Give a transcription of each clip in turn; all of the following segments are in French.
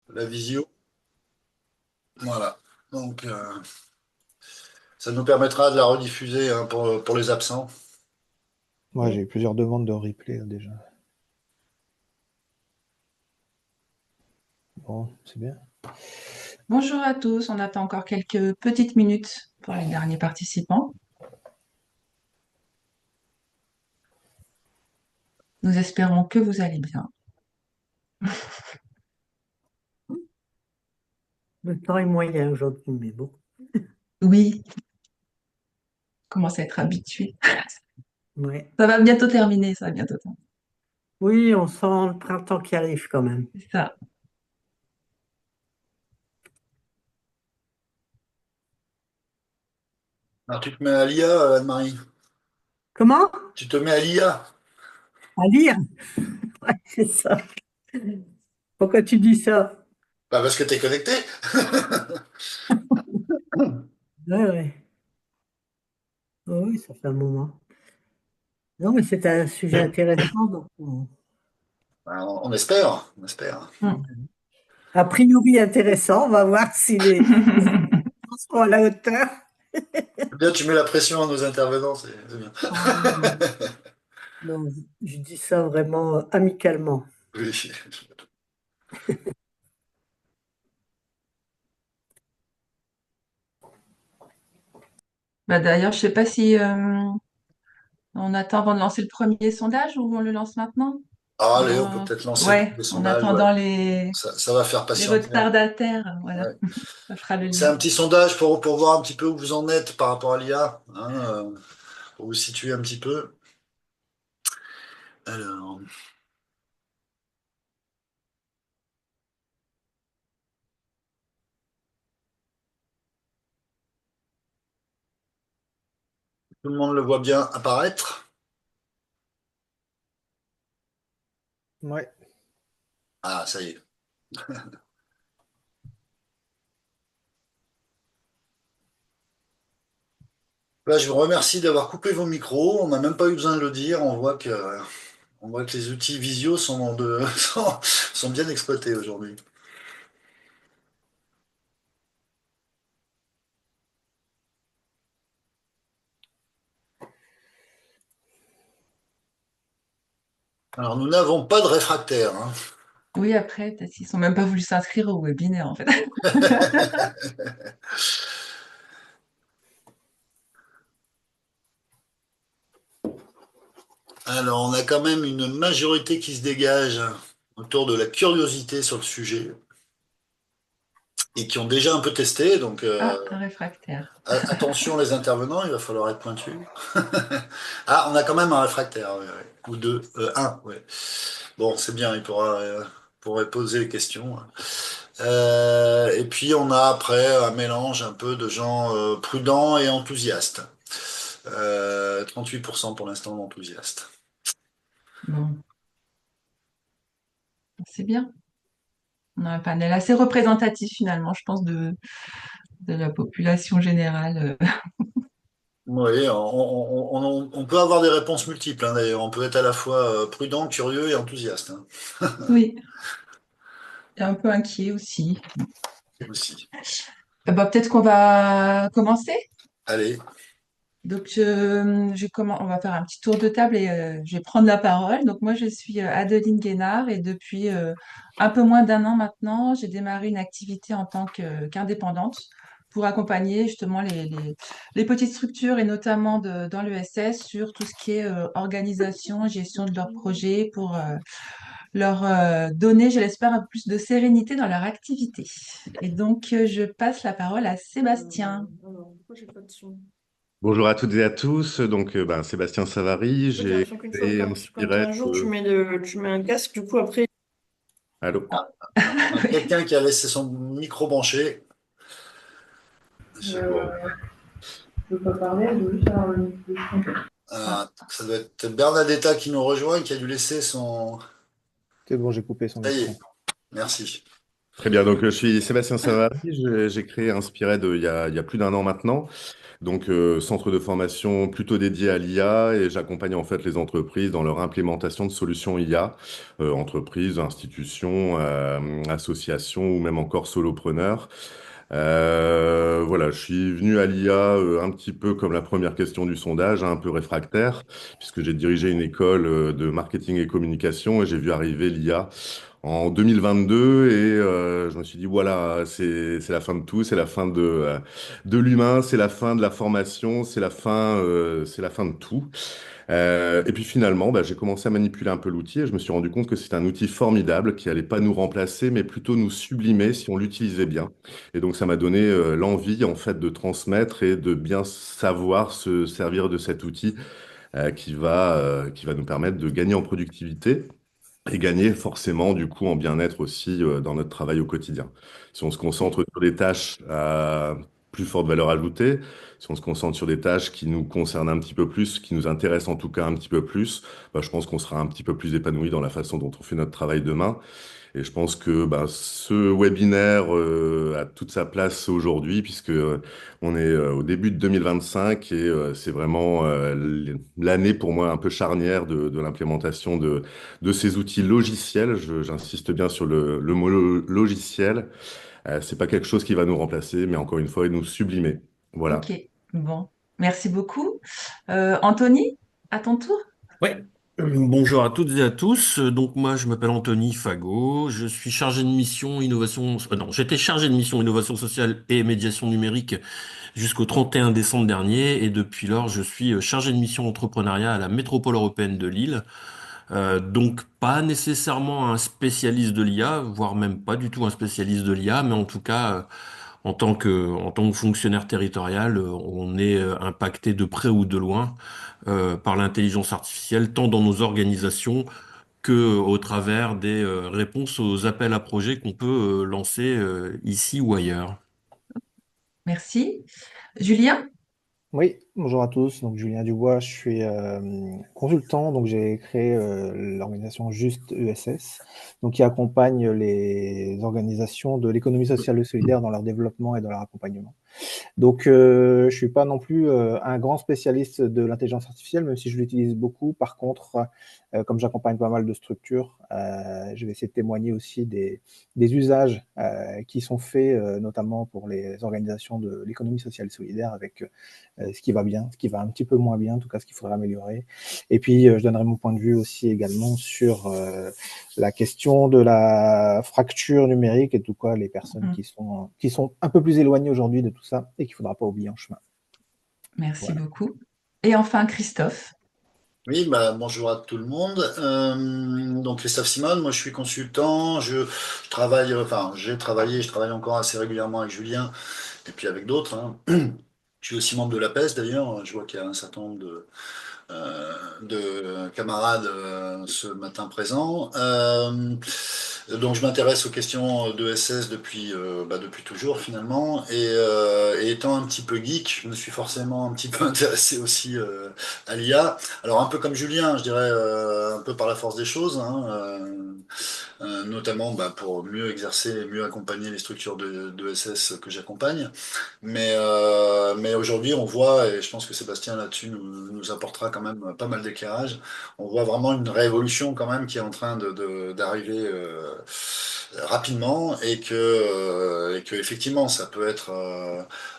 la visio. Voilà. Donc, ça nous permettra de la rediffuser hein, pour les absents. Moi, j'ai eu plusieurs demandes de replay déjà. Bon, c'est bien. Bonjour à tous, on attend encore quelques petites minutes pour les derniers participants. Nous espérons que vous allez bien. Le temps est moyen aujourd'hui, mais bon. Oui, commence à être habitué. Ouais. Ça va bientôt terminer, ça va bientôt terminer. Oui, on sent le printemps qui arrive quand même. C'est ça. Alors, tu te mets à l'IA, Anne-Marie? Comment? Tu te mets à l'IA? À lire? Ouais, c'est ça. Pourquoi tu dis ça? Bah, parce que tu es connecté. Ouais, ouais. Oh oui, ça fait un moment. Non, mais c'est un sujet intéressant. Donc On espère, on espère. Mm. a priori intéressant. On va voir si les gens seront à la hauteur. Bien, tu mets la pression à nos intervenants, c'est bien. Oh, non, non, je dis ça vraiment amicalement. Oui. Bah, d'ailleurs, je sais pas si on attend avant de lancer le premier sondage ou on le lance maintenant. Ah, allez, on peut En- peut-être lancer le Ouais, premier en sondage, ouais. attendant les, Ça va faire les patienter. retardataires, voilà, Ouais. ça fera le C'est lien. un petit sondage pour voir un petit peu où vous en êtes par rapport à l'IA, hein, pour vous situer un petit peu. Alors, tout le monde le voit bien apparaître. Ouais. Ah, ça y est. Là, je vous remercie d'avoir coupé vos micros. On n'a même pas eu besoin de le dire. On voit que les outils visio sont bien exploités aujourd'hui. Alors, nous n'avons pas de réfractaires, hein. Oui, après, peut-être qu'ils sont même pas voulu s'inscrire au webinaire, en fait. Alors, on a quand même une majorité qui se dégage autour de la curiosité sur le sujet et qui ont déjà un peu testé. Donc, Ah, un réfractaire. attention les intervenants, il va falloir être pointu. Ah, on a quand même un réfractaire, ouais, ouais. Ou deux, un, ouais. Bon, c'est bien, pourrait poser les questions. Et puis, on a après un mélange un peu de gens prudents et enthousiastes. 38% pour l'instant d'enthousiastes. Bon, c'est bien. On a un panel assez représentatif finalement, je pense, de la population générale. Oui, on peut avoir des réponses multiples, hein, d'ailleurs. On peut être à la fois prudent, curieux et enthousiaste, hein, Oui, et un peu inquiet aussi. aussi. Bah, peut-être qu'on va commencer. Allez, Donc, on va faire un petit tour de table et je vais prendre la parole. Donc, moi, je suis Adeline Guénard et depuis un peu moins d'un an maintenant, j'ai démarré une activité en tant qu'indépendante pour accompagner justement les petites structures et notamment dans l'ESS sur tout ce qui est organisation, gestion de leurs projets pour leur donner, je l'espère, un peu plus de sérénité dans leur activité. Et donc, je passe la parole à Sébastien. Pourquoi j'ai pas de son? Bonjour à toutes et à tous. Donc, Sébastien Savary, En fait, j'ai j'ai l'impression qu'une fois créé un quand t'es un Spiret. jour, tu mets un casque, du coup, après. Allô? on a quelqu'un qui a laissé son micro branché. Euh, je peux pas parler, je veux juste avoir le micro. Ça doit être Bernadetta qui nous rejoint, qui a dû laisser son... C'est bon, j'ai coupé son Ça y micro. est, merci. Très bien, donc je suis Sébastien Savary, j'ai créé Inspired il y a plus d'un an maintenant, donc centre de formation plutôt dédié à l'IA et j'accompagne en fait les entreprises dans leur implémentation de solutions IA, entreprises, institutions, associations ou même encore solopreneurs. Voilà, je suis venu à l'IA un petit peu comme la première question du sondage, hein, un peu réfractaire, puisque j'ai dirigé une école de marketing et communication et j'ai vu arriver l'IA en 2022 et je me suis dit voilà, c'est la fin de tout, c'est la fin de l'humain, c'est la fin de la formation, c'est la fin de tout. Et puis finalement, bah, j'ai commencé à manipuler un peu l'outil et je me suis rendu compte que c'est un outil formidable qui allait pas nous remplacer, mais plutôt nous sublimer si on l'utilisait bien. Et donc ça m'a donné l'envie en fait de transmettre et de bien savoir se servir de cet outil qui va nous permettre de gagner en productivité et gagner forcément du coup en bien-être aussi dans notre travail au quotidien. Si on se concentre sur des tâches à plus forte valeur ajoutée, si on se concentre sur des tâches qui nous concernent un petit peu plus, qui nous intéressent en tout cas un petit peu plus, bah, je pense qu'on sera un petit peu plus épanoui dans la façon dont on fait notre travail demain. Et je pense que bah, ce webinaire a toute sa place aujourd'hui puisque on est au début de 2025 et c'est vraiment l'année pour moi un peu charnière de l'implémentation de ces outils logiciels. J'insiste bien sur le mot logiciel. C'est pas quelque chose qui va nous remplacer, mais encore une fois, nous sublimer. Voilà. Ok, bon, merci beaucoup. Anthony, à ton tour? Ouais. Bonjour à toutes et à tous. Donc moi, je m'appelle Anthony Fagot. Je suis chargé de mission innovation. Non, j'étais chargé de mission innovation sociale et médiation numérique jusqu'au 31 décembre dernier, et depuis lors, je suis chargé de mission entrepreneuriat à la métropole européenne de Lille. Donc pas nécessairement un spécialiste de l'IA, voire même pas du tout un spécialiste de l'IA, mais en tout cas, en tant que fonctionnaire territorial, on est impacté de près ou de loin par l'intelligence artificielle, tant dans nos organisations que au travers des réponses aux appels à projets qu'on peut lancer ici ou ailleurs. Merci. Julien? Oui, bonjour à tous. Donc Julien Dubois, je suis consultant. Donc j'ai créé l'organisation Juste ESS, donc qui accompagne les organisations de l'économie sociale et solidaire dans leur développement et dans leur accompagnement. Donc, je suis pas non plus un grand spécialiste de l'intelligence artificielle, même si je l'utilise beaucoup. Par contre, comme j'accompagne pas mal de structures, je vais essayer de témoigner aussi des usages qui sont faits, notamment pour les organisations de l'économie sociale et solidaire, avec ce qui va bien, ce qui va un petit peu moins bien, en tout cas ce qu'il faudrait améliorer. Et puis, je donnerai mon point de vue aussi également sur la question de la fracture numérique et tout quoi, les personnes Mm. qui sont un peu plus éloignées aujourd'hui de tout ça et qu'il ne faudra pas oublier en chemin. Merci Voilà. beaucoup. Et enfin, Christophe. Oui, bah, bonjour à tout le monde. Donc Christophe Simone, moi je suis consultant, je travaille, enfin j'ai travaillé, je travaille encore assez régulièrement avec Julien et puis avec d'autres, hein. Je suis aussi membre de l'APES d'ailleurs, je vois qu'il y a un certain nombre de camarades ce matin présents. Donc je m'intéresse aux questions de SS depuis, depuis toujours finalement. Et étant un petit peu geek, je me suis forcément un petit peu intéressé aussi à l'IA. Alors un peu comme Julien, je dirais un peu par la force des choses, hein, notamment pour mieux exercer et mieux accompagner les structures de SS que j'accompagne. Mais aujourd'hui, on voit, et je pense que Sébastien là-dessus nous apportera quand même pas mal d'éclairage, on voit vraiment une révolution quand même qui est en train d'arriver rapidement et que effectivement, ça peut être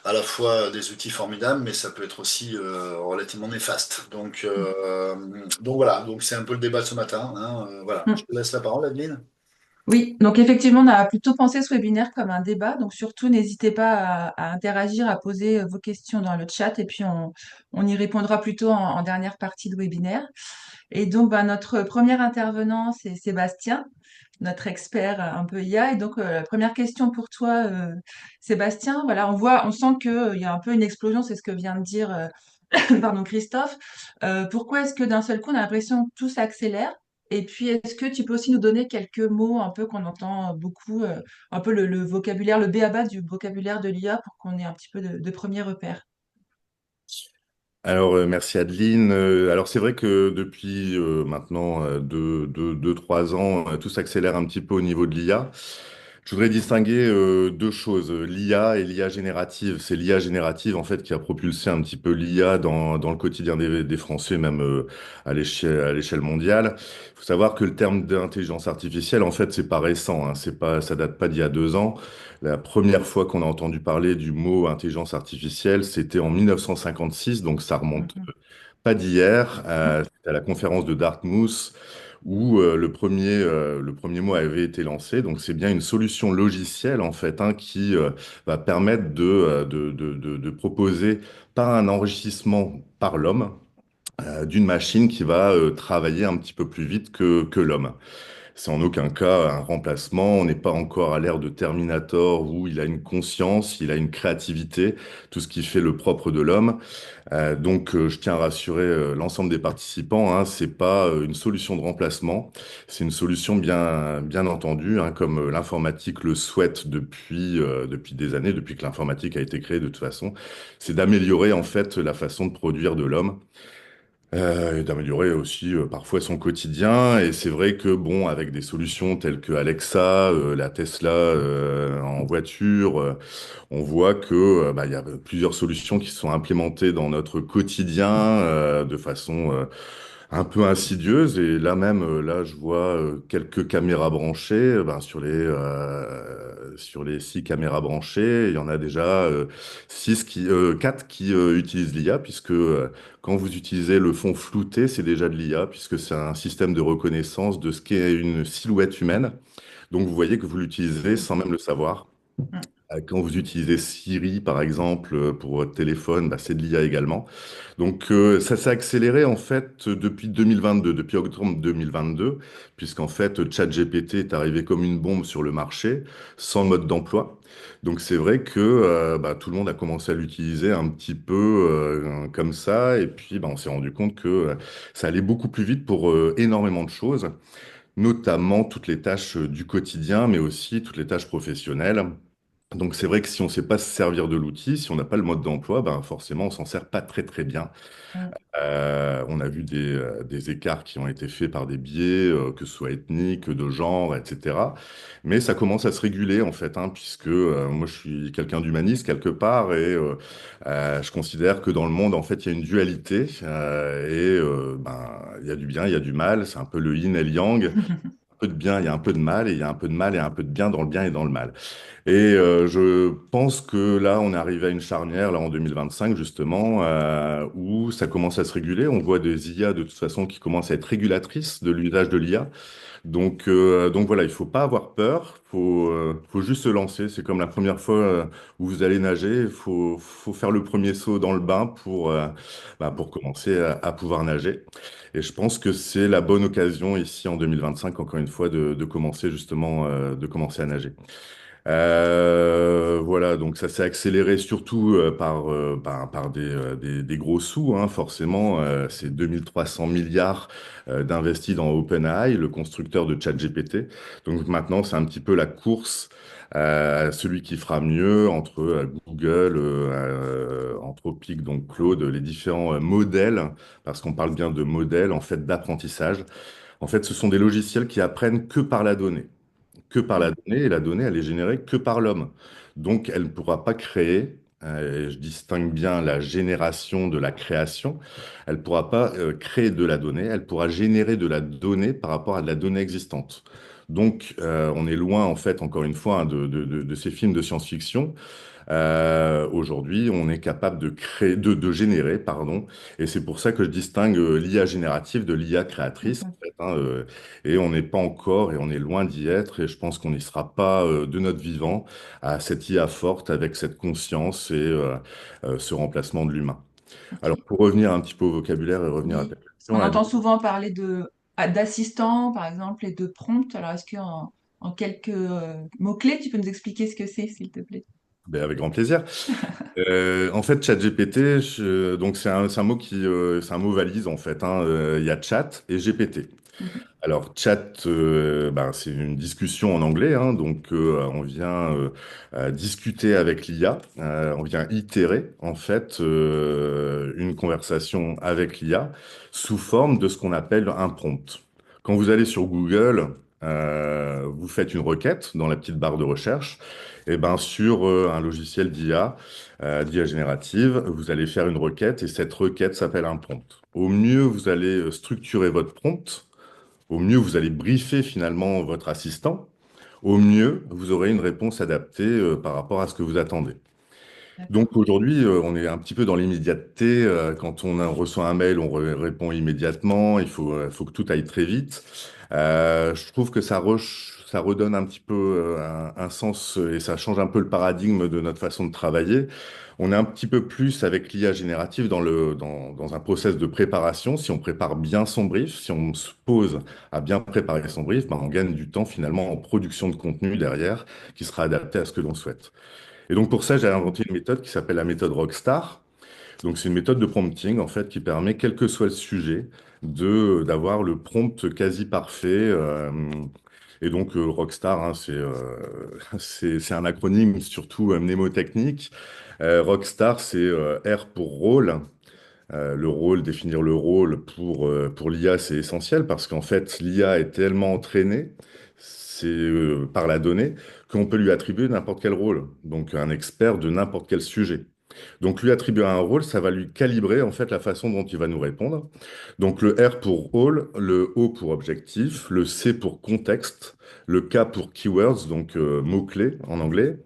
à la fois des outils formidables, mais ça peut être aussi relativement néfaste. Donc voilà, donc c'est un peu le débat de ce matin, hein, voilà, je Mm. te laisse la parole, Adeline. Oui, donc effectivement, on a plutôt pensé ce webinaire comme un débat. Donc surtout, n'hésitez pas à interagir, à poser vos questions dans le chat et puis on y répondra plutôt en dernière partie de webinaire. Et donc, notre premier intervenant, c'est Sébastien, notre expert un peu IA. Et donc, la première question pour toi, Sébastien, voilà, on sent qu'il y a un peu une explosion, c'est ce que vient de dire pardon, Christophe. Pourquoi est-ce que d'un seul coup, on a l'impression que tout s'accélère? Et puis, est-ce que tu peux aussi nous donner quelques mots un peu qu'on entend beaucoup, un peu le vocabulaire, le b.a.-ba du vocabulaire de l'IA pour qu'on ait un petit peu de premiers repères? Alors, merci Adeline. Alors, c'est vrai que depuis maintenant 3 ans, tout s'accélère un petit peu au niveau de l'IA. Je voudrais distinguer deux choses, l'IA et l'IA générative. C'est l'IA générative en fait qui a propulsé un petit peu l'IA dans le quotidien des Français, même à l'échelle mondiale. Il faut savoir que le terme d'intelligence artificielle, en fait, c'est pas récent, hein. C'est pas, ça date pas d'il y a 2 ans. La première fois qu'on a entendu parler du mot intelligence artificielle, c'était en 1956, donc ça remonte Mhm. pas d'hier. C'était à la conférence de Dartmouth où le premier mot avait été lancé. Donc, c'est bien une solution logicielle, en fait, hein, qui va permettre de proposer par un enrichissement par l'homme d'une machine qui va travailler un petit peu plus vite que l'homme. C'est en aucun cas un remplacement. On n'est pas encore à l'ère de Terminator où il a une conscience, il a une créativité, tout ce qui fait le propre de l'homme. Je tiens à rassurer l'ensemble des participants, hein, c'est pas une solution de remplacement, c'est une solution bien entendue, hein, comme l'informatique le souhaite depuis des années, depuis que l'informatique a été créée de toute façon. C'est d'améliorer en fait la façon de produire de l'homme. Et d'améliorer aussi parfois son quotidien. Et c'est vrai que bon, avec des solutions telles que Alexa, la Tesla en voiture, on voit que bah, il y a plusieurs solutions qui sont implémentées dans notre quotidien de façon un peu insidieuse. Et là même, là, je vois quelques caméras branchées. Ben, sur les 6 caméras branchées, il y en a déjà 4 qui utilisent l'IA, puisque quand vous utilisez le fond flouté, c'est déjà de l'IA, puisque c'est un système de reconnaissance de ce qu'est une silhouette humaine. Donc vous voyez que vous l'utilisez sans même le savoir. Mhm. Quand vous utilisez Siri, par exemple, pour votre téléphone, bah, c'est de l'IA également. Ça s'est accéléré en fait depuis 2022, depuis octobre 2022, puisqu'en fait ChatGPT est arrivé comme une bombe sur le marché, sans mode d'emploi. Donc c'est vrai que bah, tout le monde a commencé à l'utiliser un petit peu comme ça, et puis bah, on s'est rendu compte que ça allait beaucoup plus vite pour énormément de choses, notamment toutes les tâches du quotidien, mais aussi toutes les tâches professionnelles. Donc c'est vrai que si on ne sait pas se servir de l'outil, si on n'a pas le mode d'emploi, ben forcément on s'en sert pas très bien. Mhm. On a vu des écarts qui ont été faits par des biais, que ce soit ethniques, de genre, etc. Mais ça commence à se réguler en fait, hein, puisque moi je suis quelqu'un d'humaniste quelque part et je considère que dans le monde en fait il y a une dualité ben il y a du bien, il y a du mal, c'est un peu le yin et le yang. Un peu de bien, il y a un peu de mal, et il y a un peu de mal et un peu de bien dans le bien et dans le mal. Et je pense que là, on est arrivé à une charnière, là, en 2025, justement, où ça commence à se réguler. On voit des IA, de toute façon, qui commencent à être régulatrices de l'usage de l'IA. Donc voilà, il faut pas avoir peur, faut juste se lancer. C'est comme la première fois où vous allez nager, faut faire le premier saut dans le bain pour commencer à pouvoir nager. Et je pense que c'est la bonne occasion ici en 2025, encore une fois, de commencer justement, de commencer à nager. Voilà, donc ça s'est accéléré surtout par des gros sous, hein, forcément. C'est 2300 milliards d'investis dans OpenAI, le constructeur de ChatGPT. Donc maintenant, c'est un petit peu la course à celui qui fera mieux entre Google, Anthropic, donc Claude, les différents modèles, parce qu'on parle bien de modèles en fait d'apprentissage. En fait, ce sont des logiciels qui apprennent que par la donnée, et la donnée, elle est générée que par l'homme. Donc, elle ne pourra pas créer, et je distingue bien la génération de la création, elle ne pourra pas créer de la donnée, elle pourra générer de la donnée par rapport à de la donnée existante. Donc, on est loin, en fait, encore une fois, hein, de ces films de science-fiction. Aujourd'hui, on est capable de créer, de générer, pardon, et c'est pour ça que je distingue l'IA générative de l'IA créatrice, en Mhm. fait, hein, et on n'est pas encore, et on est loin d'y être, et je pense qu'on n'y sera pas de notre vivant à cette IA forte avec cette conscience et ce remplacement de l'humain. Ok. Alors, pour revenir un petit peu au vocabulaire et revenir à ta Oui. Parce question, qu'on entend souvent parler d'assistants, par exemple, et de prompts. Alors, est-ce en quelques mots-clés, tu peux nous expliquer ce que c'est, s'il te plaît? ben, avec grand plaisir. En fait, ChatGPT, donc c'est un mot valise en fait, hein. Il y a chat et GPT. Mhm. Alors, chat, ben, c'est une discussion en anglais, hein, on vient discuter avec l'IA, on vient itérer en fait une conversation avec l'IA sous forme de ce qu'on appelle un prompt. Quand vous allez sur Google, vous faites une requête dans la petite barre de recherche, et ben sur un logiciel d'IA, d'IA générative, vous allez faire une requête et cette requête s'appelle un prompt. Au mieux, vous allez structurer votre prompt, au mieux, vous allez briefer finalement votre assistant, au mieux, vous aurez une réponse adaptée par rapport à ce que vous attendez. D'accord. Donc aujourd'hui, on est un petit peu dans l'immédiateté. Quand reçoit un mail, répond immédiatement. Il faut que tout aille très vite. Je trouve que ça redonne un petit peu un sens et ça change un peu le paradigme de notre façon de travailler. On est un petit peu plus avec l'IA générative dans un process de préparation. Si on prépare bien son brief, si on se pose à bien préparer son brief, ben on gagne du temps finalement en production de contenu derrière qui sera adapté à ce que l'on souhaite. Et donc pour ça, j'ai inventé une méthode qui s'appelle la méthode Rockstar. Donc c'est une méthode de prompting en fait qui permet, quel que soit le sujet, d'avoir le prompt quasi parfait. Et donc Rockstar, hein, c'est un acronyme surtout mnémotechnique. Rockstar, c'est R pour rôle. Le rôle, définir le rôle pour l'IA, c'est essentiel parce qu'en fait, l'IA est tellement entraînée par la donnée qu'on peut lui attribuer n'importe quel rôle. Donc, un expert de n'importe quel sujet. Donc, lui attribuer un rôle, ça va lui calibrer en fait la façon dont il va nous répondre. Donc, le R pour rôle, le O pour objectif, le C pour contexte, le K pour keywords, donc mots-clés en anglais,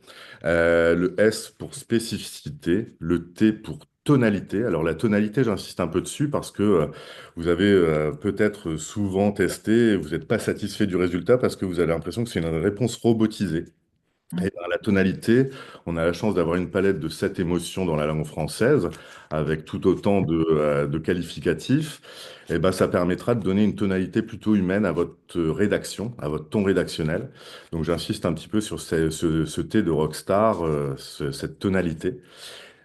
le S pour spécificité, le T pour tonalité. Alors, la tonalité, j'insiste un peu dessus parce que vous avez peut-être souvent testé et vous n'êtes pas satisfait du résultat parce que vous avez l'impression que c'est une réponse robotisée. Et Mm. ben, la tonalité, on a la chance d'avoir une palette de 7 émotions dans la langue française, avec tout autant de qualificatifs. Et ben, ça permettra de donner une tonalité plutôt humaine à votre rédaction, à votre ton rédactionnel. Donc j'insiste un petit peu sur ce T de rockstar, cette tonalité.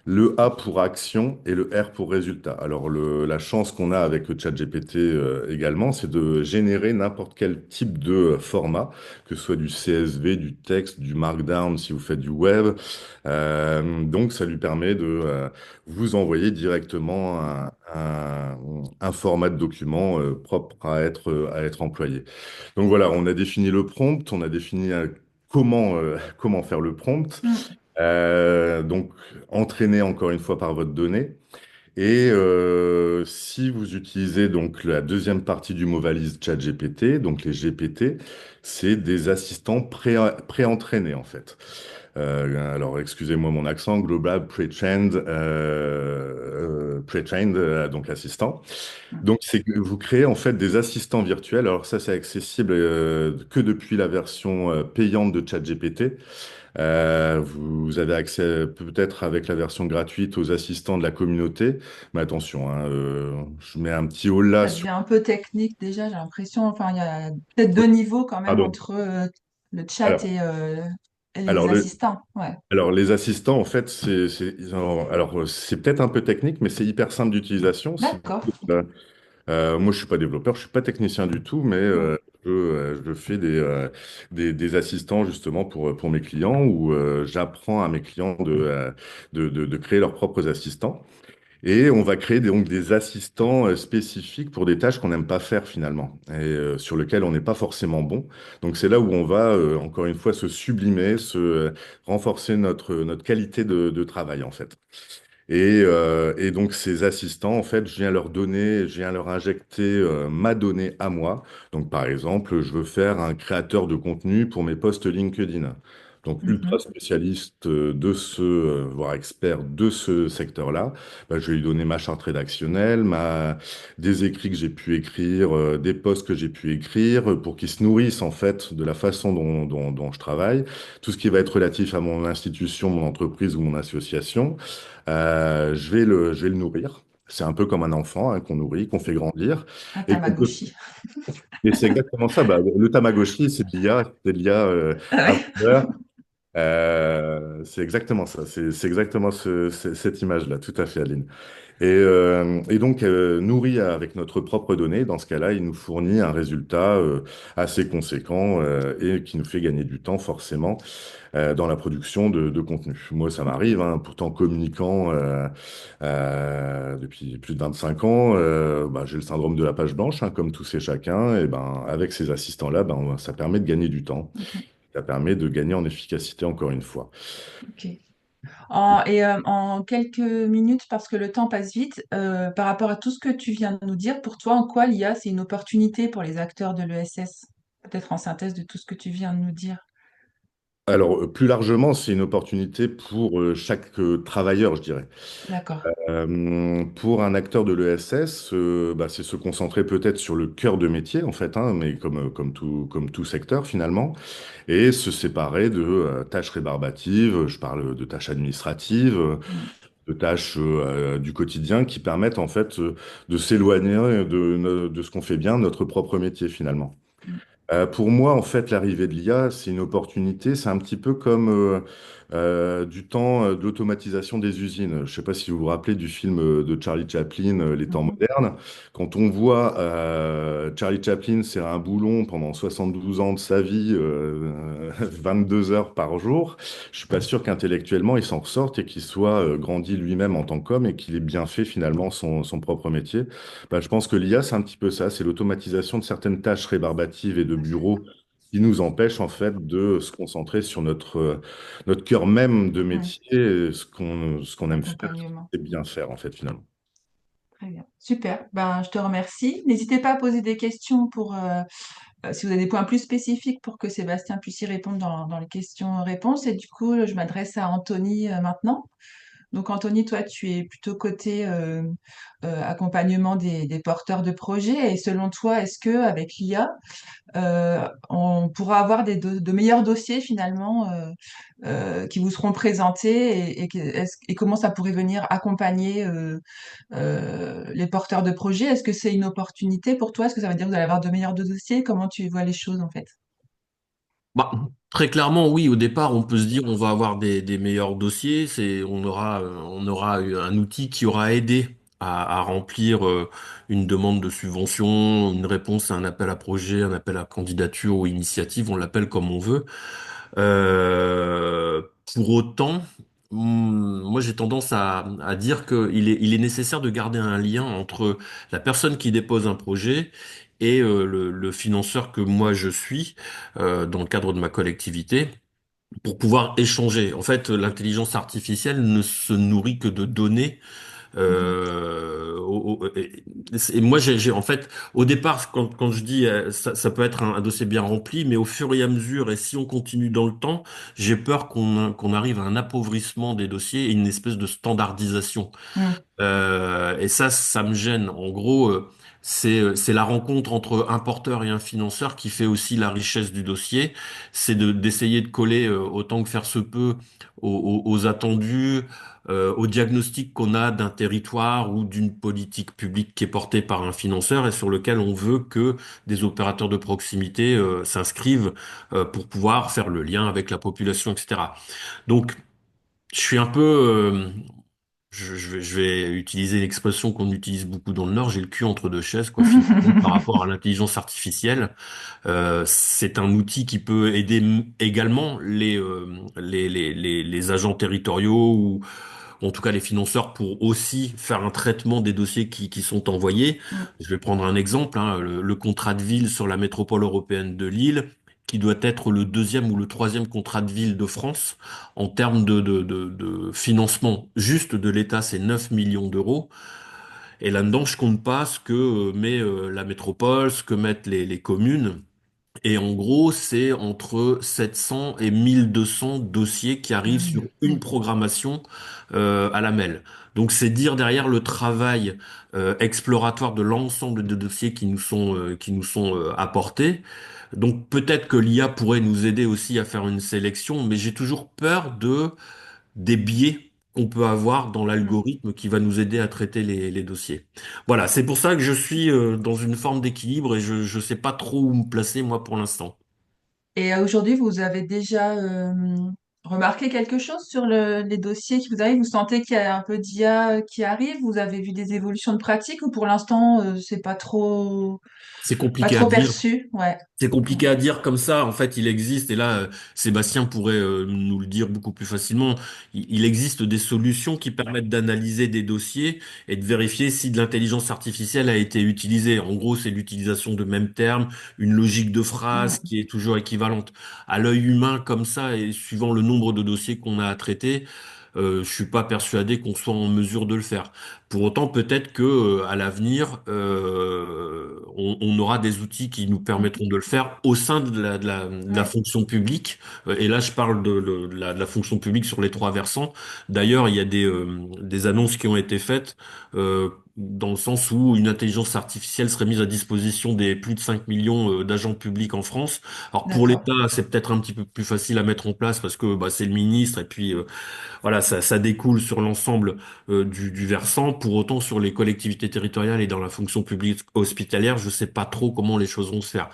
Le A pour action et le R pour résultat. Alors, la chance qu'on a avec le ChatGPT également, c'est de générer n'importe quel type de format, que ce soit du CSV, du texte, du Markdown si vous faites du web. Donc, ça lui permet de vous envoyer directement un format de document propre à être employé. Donc voilà, on a défini le prompt, on a défini comment faire le prompt. Mm. Donc, entraîné encore une fois par votre donnée. Et si vous utilisez donc la deuxième partie du mot valise ChatGPT, donc les GPT, c'est des assistants pré-entraînés en fait. Alors, excusez-moi mon accent, Global Pre-trained, donc assistant. Mm. Donc, c'est que vous créez en fait des assistants virtuels. Alors ça, c'est accessible que depuis la version payante de ChatGPT. Vous avez accès peut-être avec la version gratuite aux assistants de la communauté, mais attention, hein, je mets un petit haut là Ça sur. devient un peu technique déjà, j'ai l'impression. Enfin, il y a peut-être deux niveaux quand même Pardon. entre le chat Alors, et les alors, assistants. Ouais. les assistants, en fait, c'est peut-être un peu technique, mais c'est hyper simple d'utilisation. D'accord. Moi, je suis pas développeur, je suis pas technicien du tout, mais Mm. je fais des assistants justement pour mes clients où j'apprends à mes clients de créer leurs propres assistants. Et on va créer donc des assistants spécifiques pour des tâches qu'on n'aime pas faire finalement et sur lesquelles on n'est pas forcément bon. Donc c'est là où on va encore une fois se sublimer, renforcer notre qualité de travail en fait. Et donc ces assistants, en fait, je viens leur injecter ma donnée à moi. Donc par exemple, je veux faire un créateur de contenu pour mes posts LinkedIn. Donc ultra Mhm. spécialiste voire expert de ce secteur-là, bah, je vais lui donner ma charte rédactionnelle, des écrits que j'ai pu écrire, des posts que j'ai pu écrire, pour qu'ils se nourrissent en fait de la façon dont je travaille, tout ce qui va être relatif à mon institution, mon entreprise ou mon association. Je vais le nourrir. C'est un peu comme un enfant hein, qu'on nourrit, qu'on fait grandir. Un Et, qu'on peut- Tamagotchi. et c'est exactement ça. Bah, le Tamagotchi, c'est de l'IA, à Ah ouais. valeur. C'est exactement ça, c'est exactement cette image-là, tout à fait, Aline. Et donc, nourri avec notre propre donnée, dans ce cas-là, il nous fournit un résultat assez conséquent et qui nous fait gagner du temps, forcément, dans la production de contenu. Moi, ça m'arrive, hein, pourtant communiquant depuis plus de 25 ans, bah, j'ai le syndrome de la page blanche, hein, comme tous et chacun, et ben, avec ces assistants-là, ben, ça permet de gagner du temps. Mhm. Ça permet de gagner en efficacité, encore une fois. Ok. En quelques minutes, parce que le temps passe vite, par rapport à tout ce que tu viens de nous dire, pour toi, en quoi l'IA, c'est une opportunité pour les acteurs de l'ESS? Peut-être en synthèse de tout ce que tu viens de nous dire. Alors, plus largement, c'est une opportunité pour chaque travailleur, je dirais. D'accord. Pour un acteur de l'ESS, bah, c'est se concentrer peut-être sur le cœur de métier, en fait, hein, mais comme tout secteur, finalement, et se séparer de tâches rébarbatives, je parle de tâches administratives, Mm. de tâches du quotidien qui permettent, en fait, de s'éloigner de ce qu'on fait bien, notre propre métier, finalement. Mm. Pour moi, en fait, l'arrivée de l'IA, c'est une opportunité. C'est un petit peu comme du temps de l'automatisation des usines. Je ne sais pas si vous vous rappelez du film de Charlie Chaplin, Les temps Mhm. modernes. Quand on voit Charlie Chaplin serrer un boulon pendant 72 ans de sa vie, 22 heures par jour, je suis pas sûr qu'intellectuellement il s'en ressorte et qu'il soit grandi lui-même en tant qu'homme et qu'il ait bien fait finalement son propre métier. Bah, je pense que l'IA, c'est un petit peu ça, c'est l'automatisation de certaines tâches rébarbatives et de bureau qui nous empêchent en fait de se concentrer sur notre cœur même de Mm. métier, et ce qu'on aime faire L'accompagnement. et bien faire en fait finalement. Très bien. Super. Ben, je te remercie. N'hésitez pas à poser des questions si vous avez des points plus spécifiques pour que Sébastien puisse y répondre dans les questions-réponses. Et du coup, je m'adresse à Anthony maintenant. Donc, Anthony, toi, tu es plutôt côté accompagnement des porteurs de projets. Et selon toi, est-ce que avec l'IA, on pourra avoir de meilleurs dossiers finalement qui vous seront présentés et comment ça pourrait venir accompagner les porteurs de projets? Est-ce que c'est une opportunité pour toi? Est-ce que ça veut dire que vous allez avoir de meilleurs dossiers? Comment tu vois les choses en fait? Bah, très clairement, oui, au départ, on peut se dire on va avoir des meilleurs dossiers, on aura eu un outil qui aura aidé à remplir une demande de subvention, une réponse à un appel à projet, un appel à candidature ou initiative, on l'appelle comme on veut. Euh, pour autant, moi j'ai tendance à dire il est nécessaire de garder un lien entre la personne qui dépose un projet et le financeur que moi je suis dans le cadre de ma collectivité pour pouvoir échanger. En fait, l'intelligence artificielle ne se nourrit que de données Mhm. et moi, en fait, au départ, quand je dis ça peut être un dossier bien rempli, mais au fur et à mesure, et si on continue dans le temps, j'ai peur qu'on arrive à un appauvrissement des dossiers et une espèce de standardisation. Mm. Et ça me gêne. En gros, c'est la rencontre entre un porteur et un financeur qui fait aussi la richesse du dossier. C'est d'essayer de coller autant que faire se peut aux attendus, au diagnostic qu'on a d'un territoire ou d'une politique publique qui est portée par un financeur et sur lequel on veut que des opérateurs de proximité s'inscrivent pour pouvoir faire le lien avec la population, etc. Donc, je suis un peu, je vais utiliser l'expression qu'on utilise beaucoup dans le Nord, j'ai le cul entre deux chaises, quoi, finalement, par rapport à l'intelligence artificielle. C'est un outil qui peut aider également les agents territoriaux ou en tout cas les financeurs pour aussi faire un traitement des dossiers qui sont envoyés. Mm. Je vais prendre un exemple, hein, le contrat de ville sur la métropole européenne de Lille, qui doit être le deuxième ou le troisième contrat de ville de France en termes de financement juste de l'État, c'est 9 millions d'euros. Et là-dedans, je compte pas ce que met la métropole, ce que mettent les communes. Et en gros, c'est entre 700 et 1200 dossiers qui Ah arrivent oui. sur une programmation à la MEL. Donc c'est dire derrière le travail exploratoire de l'ensemble des dossiers qui nous sont apportés. Donc peut-être que l'IA pourrait nous aider aussi à faire une sélection, mais j'ai toujours peur de des biais qu'on peut avoir dans Mm. l'algorithme qui va nous aider à traiter les dossiers. Voilà, c'est pour ça que je suis dans une forme d'équilibre et je sais pas trop où me placer moi pour l'instant. Et aujourd'hui, vous avez déjà remarqué quelque chose sur les dossiers qui vous arrivent? Vous sentez qu'il y a un peu d'IA qui arrive? Vous avez vu des évolutions de pratique ou pour l'instant, c'est C'est pas compliqué à trop dire. perçu? Ouais. C'est compliqué à dire comme ça. En fait, il existe, et là, Sébastien pourrait nous le dire beaucoup plus facilement. Il existe des solutions qui permettent d'analyser des dossiers et de vérifier si de l'intelligence artificielle a été utilisée. En gros, c'est l'utilisation de mêmes termes, une logique de phrase Mm. qui est toujours équivalente. À l'œil humain, comme ça, et suivant le nombre de dossiers qu'on a à traiter, je suis pas persuadé qu'on soit en mesure de le faire. Pour autant, peut-être que à l'avenir, on aura des outils qui nous permettront de le faire au sein de la Ouais, fonction publique. Et là, je parle de la fonction publique sur les trois versants. D'ailleurs, il y a des annonces qui ont été faites dans le sens où une intelligence artificielle serait mise à disposition des plus de 5 millions d'agents publics en France. Alors pour d'accord. l'État, c'est peut-être un petit peu plus facile à mettre en place parce que bah, c'est le ministre et puis voilà, ça découle sur l'ensemble du versant. Pour autant, sur les collectivités territoriales et dans la fonction publique hospitalière, je sais pas trop comment les choses vont se faire.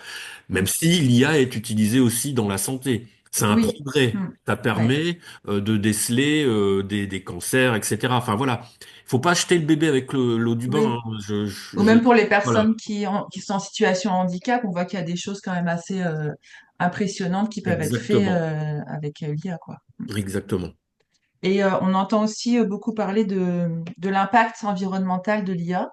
Même Mm. si l'IA est utilisée aussi dans la santé. C'est un Oui. progrès. Mm. Ça Ouais. permet de déceler des cancers, etc. Enfin voilà, faut pas jeter le bébé avec l'eau du bain, Oui. hein. Ou même pour les Voilà, personnes qui sont en situation de handicap, on voit qu'il y a des choses quand même assez impressionnantes qui peuvent être faites exactement, avec l'IA, quoi. exactement. Et on entend aussi beaucoup parler de l'impact environnemental de l'IA.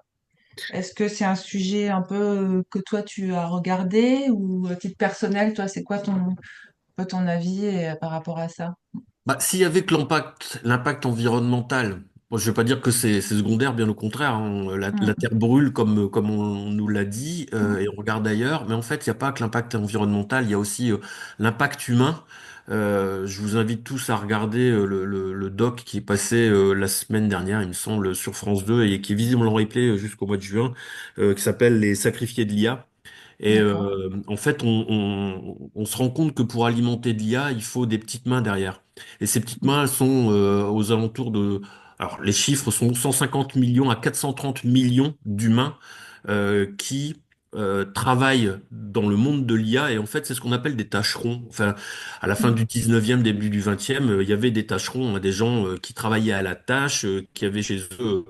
Est-ce que c'est un sujet un peu que toi tu as regardé ou à titre personnel, toi, c'est quoi ton avis par rapport à ça? Bah, s'il y avait que l'impact environnemental, moi, je vais pas dire que c'est secondaire, bien au contraire, hein. La Mm, Terre brûle comme on nous l'a dit, mm, et on regarde ailleurs. Mais en fait, il n'y a pas que l'impact environnemental, il y a aussi l'impact humain. Je vous invite tous à regarder le doc qui est passé la semaine dernière, il me semble, sur France 2 et qui est visiblement en replay jusqu'au mois de juin, qui s'appelle Les sacrifiés de l'IA. Et d'accord. en fait, on se rend compte que pour alimenter de l'IA, il faut des petites mains derrière. Et ces petites mains, elles sont aux alentours de... Alors, les chiffres sont 150 millions à 430 millions d'humains qui travaillent dans le monde de l'IA. Et en fait, c'est ce qu'on appelle des tâcherons. Enfin, à la fin Mm, du 19e, début du 20e, il y avait des tâcherons, hein, des gens qui travaillaient à la tâche, qui avaient chez eux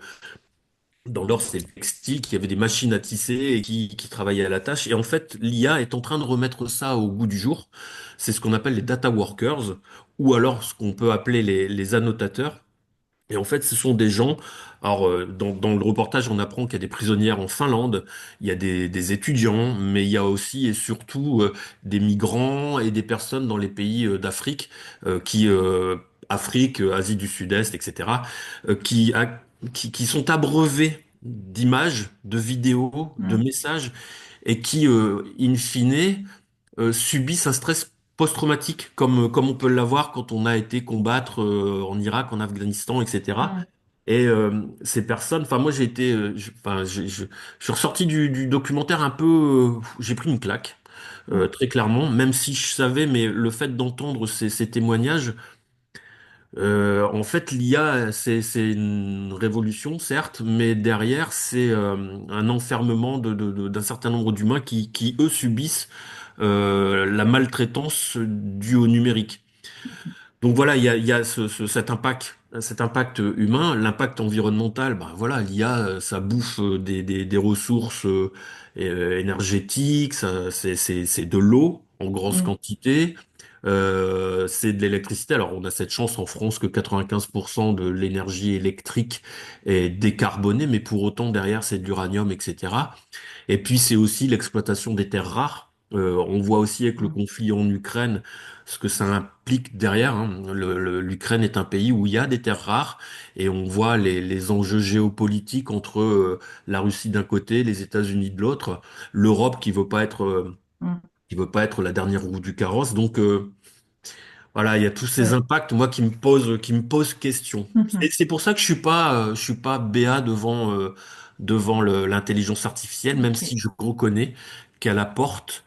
dans leur c'est le textile, qui avait des machines à tisser et qui travaillaient à la tâche. Et en fait, l'IA est en train de remettre ça au goût du jour. C'est ce qu'on appelle les data workers, ou alors ce qu'on peut appeler les annotateurs. Et en fait, ce sont des gens. Alors, dans le reportage, on apprend qu'il y a des prisonnières en Finlande, il y a des étudiants, mais il y a aussi et surtout des migrants et des personnes dans les pays d'Afrique, Afrique, Asie du Sud-Est, etc., euh, qui, a- qui sont abreuvés d'images, de vidéos, de mm, messages, et qui, in fine, subissent un stress post-traumatique, comme on peut l'avoir quand on a été combattre en Irak, en Afghanistan, etc. mm, Et ces personnes, enfin moi j'ai été, enfin je suis ressorti du documentaire un peu, j'ai pris une claque, mm, très clairement, même si je savais, mais le fait d'entendre ces témoignages, en fait l'IA c'est une révolution certes, mais derrière c'est un enfermement d'un certain nombre d'humains qui eux subissent la maltraitance due au numérique. Donc voilà, il y a cet impact humain, l'impact environnemental. Ben voilà, l'IA, ça bouffe des ressources énergétiques, c'est de l'eau en grosse mm, quantité, c'est de l'électricité. Alors on a cette chance en France que 95% de l'énergie électrique est décarbonée, mais pour autant derrière c'est de l'uranium, etc. Et puis c'est aussi l'exploitation des terres rares. On voit aussi avec le mm. conflit en Ukraine ce que ça implique derrière, hein. L'Ukraine est un pays où il y a des terres rares et on voit les enjeux géopolitiques entre la Russie d'un côté, les États-Unis de l'autre, l'Europe Mm. qui veut pas être la dernière roue du carrosse. Donc voilà, il y a tous ces Ouais. impacts, moi, qui me posent question. Et Mhm. c'est pour ça que je suis pas béat devant l'intelligence artificielle, même Ok. si je reconnais qu'elle apporte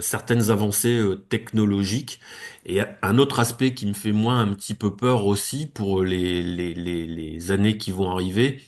certaines avancées technologiques. Et un autre aspect qui me fait moins un petit peu peur aussi pour les années qui vont arriver,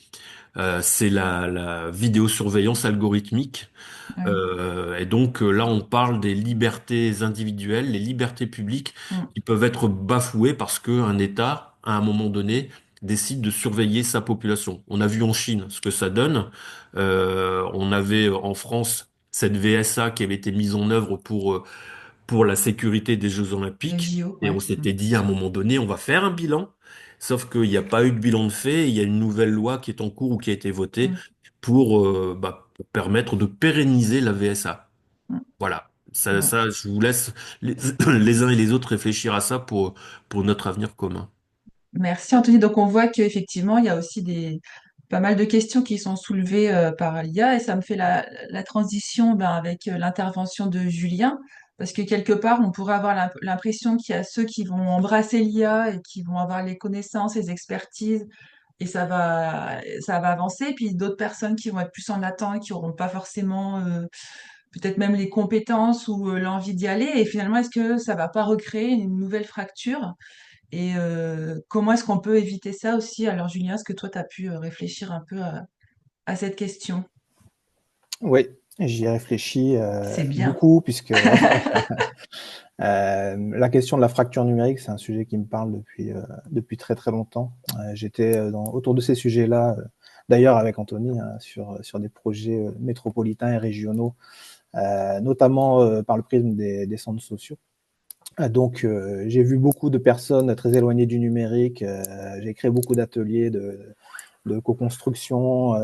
c'est la vidéosurveillance algorithmique. Ah oui. Et donc là, on parle des libertés individuelles, les libertés publiques Mm. qui peuvent être bafouées parce qu'un État, à un moment donné, décide de surveiller sa population. On a vu en Chine ce que ça donne. On avait en France cette VSA qui avait été mise en œuvre pour la sécurité des Jeux Les Olympiques. JO, Et on ouais. s'était dit à un moment donné, on va faire un bilan. Sauf qu'il n'y a pas eu de bilan de fait. Il y a une nouvelle loi qui est en cours ou qui a été votée Mm. pour permettre de pérenniser la VSA. Mm. Voilà. Bon. Je vous laisse les, les uns et les autres réfléchir à ça pour notre avenir commun. Merci Anthony. Donc on voit qu'effectivement, il y a aussi pas mal de questions qui sont soulevées par l'IA et ça me fait la transition avec l'intervention de Julien, parce que quelque part, on pourrait avoir l'impression qu'il y a ceux qui vont embrasser l'IA et qui vont avoir les connaissances, les expertises, et ça va avancer, puis d'autres personnes qui vont être plus en attente, qui n'auront pas forcément peut-être même les compétences ou l'envie d'y aller, et finalement, est-ce que ça va pas recréer une nouvelle fracture? Et comment est-ce qu'on peut éviter ça aussi? Alors, Julien, est-ce que toi, tu as pu réfléchir un peu à cette question? Oui, j'y ai réfléchi C'est bien. beaucoup, puisque la question de la fracture numérique, c'est un sujet qui me parle depuis très très longtemps. J'étais autour de ces sujets-là, d'ailleurs avec Anthony, hein, sur des projets métropolitains et régionaux, notamment par le prisme des centres sociaux. Donc, j'ai vu beaucoup de personnes très éloignées du numérique. J'ai créé beaucoup d'ateliers de co-construction.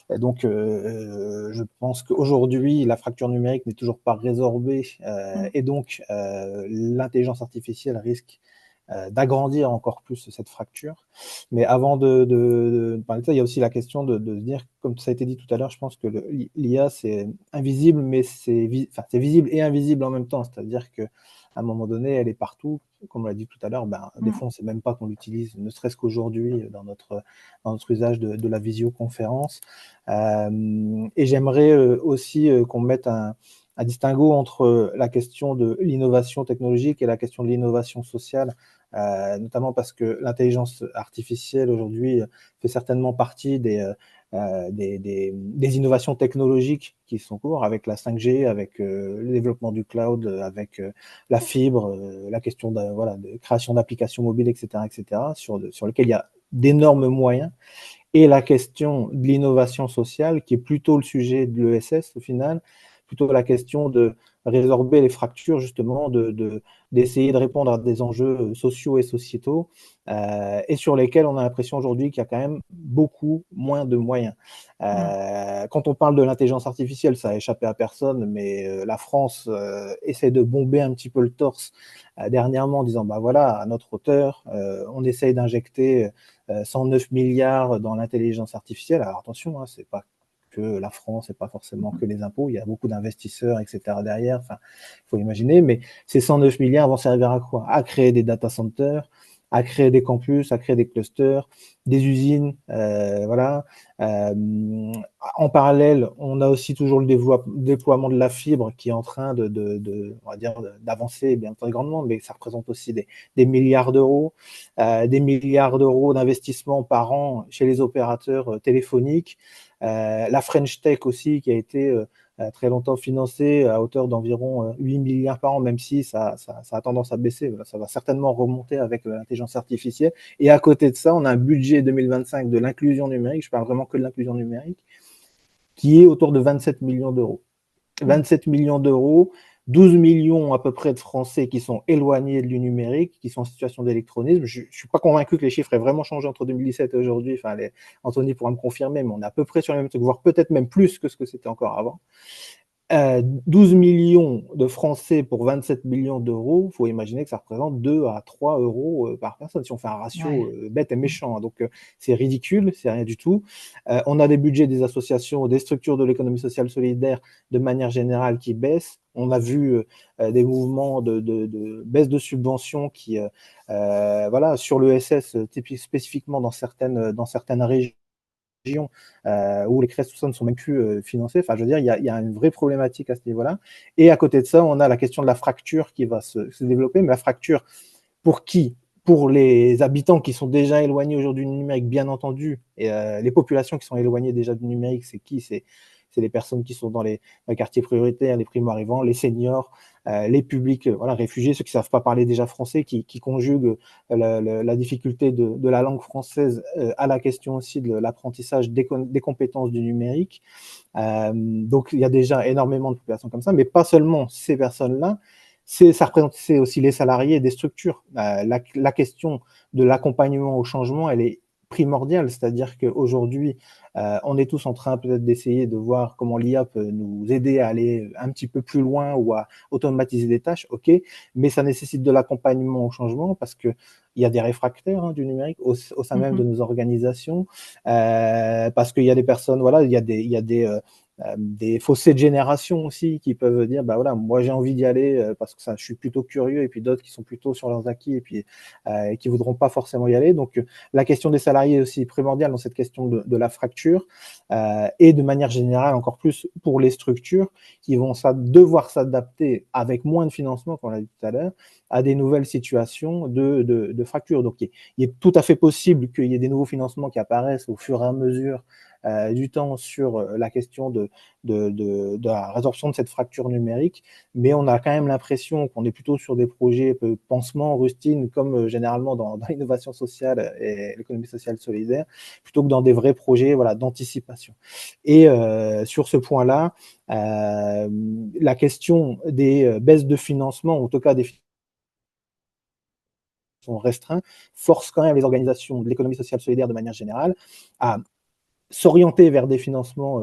Et donc, je pense qu'aujourd'hui, la fracture numérique n'est toujours pas résorbée. Mm. Et donc, l'intelligence artificielle risque d'agrandir encore plus cette fracture. Mais avant de parler de ça, il y a aussi la question de se dire, comme ça a été dit tout à l'heure, je pense que l'IA, c'est invisible, mais c'est visible et invisible en même temps. C'est-à-dire qu'à un moment donné, elle est partout. Comme on l'a dit tout à l'heure, des Mm. fois, on ne sait même pas qu'on l'utilise, ne serait-ce qu'aujourd'hui, dans notre usage de la visioconférence. Et j'aimerais aussi qu'on mette un distinguo entre la question de l'innovation technologique et la question de l'innovation sociale, notamment parce que l'intelligence artificielle aujourd'hui fait certainement partie des innovations technologiques qui sont courtes avec la 5G, avec le développement du cloud, avec la fibre, la question de création d'applications mobiles, etc., sur lequel il y a d'énormes moyens, et la question de l'innovation sociale, qui est plutôt le sujet de l'ESS au final, plutôt la question de résorber les fractures, justement, d'essayer de répondre à des enjeux sociaux et sociétaux, et sur lesquels on a l'impression aujourd'hui qu'il y a quand même beaucoup moins de moyens. Mm. Quand on parle de l'intelligence artificielle, ça a échappé à personne, mais la France essaie de bomber un petit peu le torse dernièrement en disant, bah voilà, à notre hauteur, on essaye d'injecter 109 milliards dans l'intelligence artificielle. Alors attention, hein, c'est pas que la France, c'est pas forcément que les impôts, il y a beaucoup d'investisseurs, etc. derrière, enfin, il faut imaginer, mais ces 109 milliards vont servir à quoi? À créer des data centers, à créer des campus, à créer des clusters, des usines, voilà. En parallèle, on a aussi toujours le déploiement de la fibre qui est en train on va dire, d'avancer bien très grandement, mais ça représente aussi des milliards d'euros, des milliards d'euros d'investissement par an chez les opérateurs téléphoniques. La French Tech aussi, qui a été très longtemps financée à hauteur d'environ 8 milliards par an, même si ça a tendance à baisser. Ça va certainement remonter avec l'intelligence artificielle. Et à côté de ça, on a un budget 2025 de l'inclusion numérique, je parle vraiment que de l'inclusion numérique, qui est autour de 27 millions d'euros. Mm. 27 millions d'euros, 12 millions à peu près de Français qui sont éloignés du numérique, qui sont en situation d'électronisme. Je ne suis pas convaincu que les chiffres aient vraiment changé entre 2017 et aujourd'hui. Enfin, Anthony pourra me confirmer, mais on est à peu près sur le même truc, voire peut-être même plus que ce que c'était encore avant. 12 millions de Français pour 27 millions d'euros, il faut imaginer que ça représente 2 à 3 euros par personne, si on fait un ratio Ouais. bête et méchant. Donc, c'est ridicule, c'est rien du tout. On a des budgets des associations, des structures de l'économie sociale solidaire de manière générale qui baissent. On a vu des mouvements de baisse de subventions qui, voilà, sur l'ESS, spécifiquement dans certaines régions, où les crèches, tout ça, ne sont même plus financées. Enfin, je veux dire, il y a une vraie problématique à ce niveau-là. Et à côté de ça, on a la question de la fracture qui va se développer, mais la fracture pour qui? pour les habitants qui sont déjà éloignés aujourd'hui du numérique, bien entendu, et les populations qui sont éloignées déjà du numérique, c'est qui? C'est les personnes qui sont dans les quartiers prioritaires, les primo-arrivants, les seniors, les publics voilà, réfugiés, ceux qui ne savent pas parler déjà français, qui conjuguent la difficulté de la langue française à la question aussi de l'apprentissage des compétences du numérique. Donc, il y a déjà énormément de populations comme ça, mais pas seulement ces personnes-là. Ça représente aussi les salariés des structures. La question de l'accompagnement au changement, elle est primordiale, c'est-à-dire qu'aujourd'hui, on est tous en train peut-être d'essayer de voir comment l'IA peut nous aider à aller un petit peu plus loin ou à automatiser des tâches, ok, mais ça nécessite de l'accompagnement au changement parce que il y a des réfractaires du numérique au sein même de nos organisations, parce qu'il y a des personnes, voilà, il y a des fossés de génération aussi qui peuvent dire bah voilà, moi j'ai envie d'y aller parce que ça, je suis plutôt curieux, et puis d'autres qui sont plutôt sur leurs acquis et puis qui voudront pas forcément y aller. Donc la question des salariés est aussi primordiale dans cette question de la fracture, et de manière générale encore plus pour les structures qui vont devoir s'adapter avec moins de financement, comme on l'a dit tout à l'heure, à des nouvelles situations de fracture. Donc il est tout à fait possible qu'il y ait des nouveaux financements qui apparaissent au fur et à mesure du temps sur la question de la résorption de cette fracture numérique, mais on a quand même l'impression qu'on est plutôt sur des projets pansements, rustines, comme généralement dans l'innovation sociale et l'économie sociale solidaire, plutôt que dans des vrais projets voilà, d'anticipation. Et sur ce point-là, la question des baisses de financement, en tout cas des sont restreints, force quand même les organisations de l'économie sociale solidaire de manière générale à s'orienter vers des financements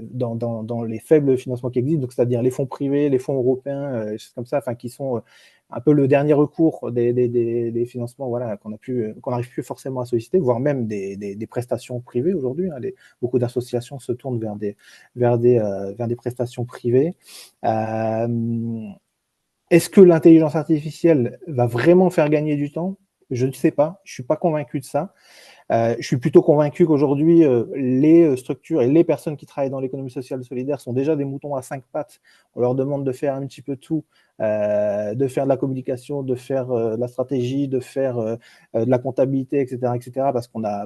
dans les faibles financements qui existent, donc c'est-à-dire les fonds privés, les fonds européens, des choses comme ça, enfin qui sont un peu le dernier recours des financements voilà, qu'on n'arrive plus forcément à solliciter, voire même des prestations privées aujourd'hui. Hein, beaucoup d'associations se tournent vers des prestations privées. Est-ce que l'intelligence artificielle va vraiment faire gagner du temps? Je ne sais pas, je ne suis pas convaincu de ça. Je suis plutôt convaincu qu'aujourd'hui, les structures et les personnes qui travaillent dans l'économie sociale solidaire sont déjà des moutons à 5 pattes. On leur demande de faire un petit peu tout, de faire de la communication, de faire de la stratégie, de faire de la comptabilité, etc., parce qu'on a,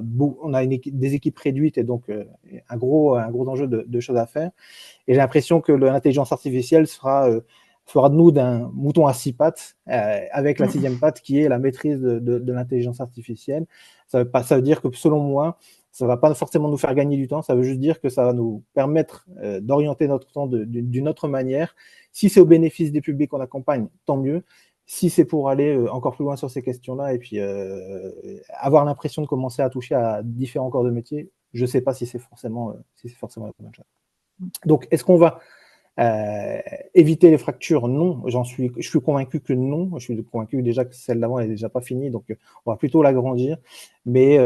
des équipes réduites et donc un gros enjeu de choses à faire. Et j'ai l'impression que l'intelligence artificielle fera de nous d'un mouton à 6 pattes, avec la 6e patte qui est la maîtrise de l'intelligence artificielle. Ça veut dire que selon moi, ça ne va pas forcément nous faire gagner du temps, ça veut juste dire que ça va nous permettre d'orienter notre temps d'une autre manière. Si c'est au bénéfice des publics qu'on accompagne, tant mieux. Si c'est pour aller encore plus loin sur ces questions-là et puis avoir l'impression de commencer à toucher à différents corps de métier, je ne sais pas si c'est forcément la bonne chose. Donc, est-ce qu'on va éviter les fractures? Non, je suis convaincu que non. Je suis convaincu déjà que celle d'avant n'est déjà pas finie, donc on va plutôt l'agrandir. Mais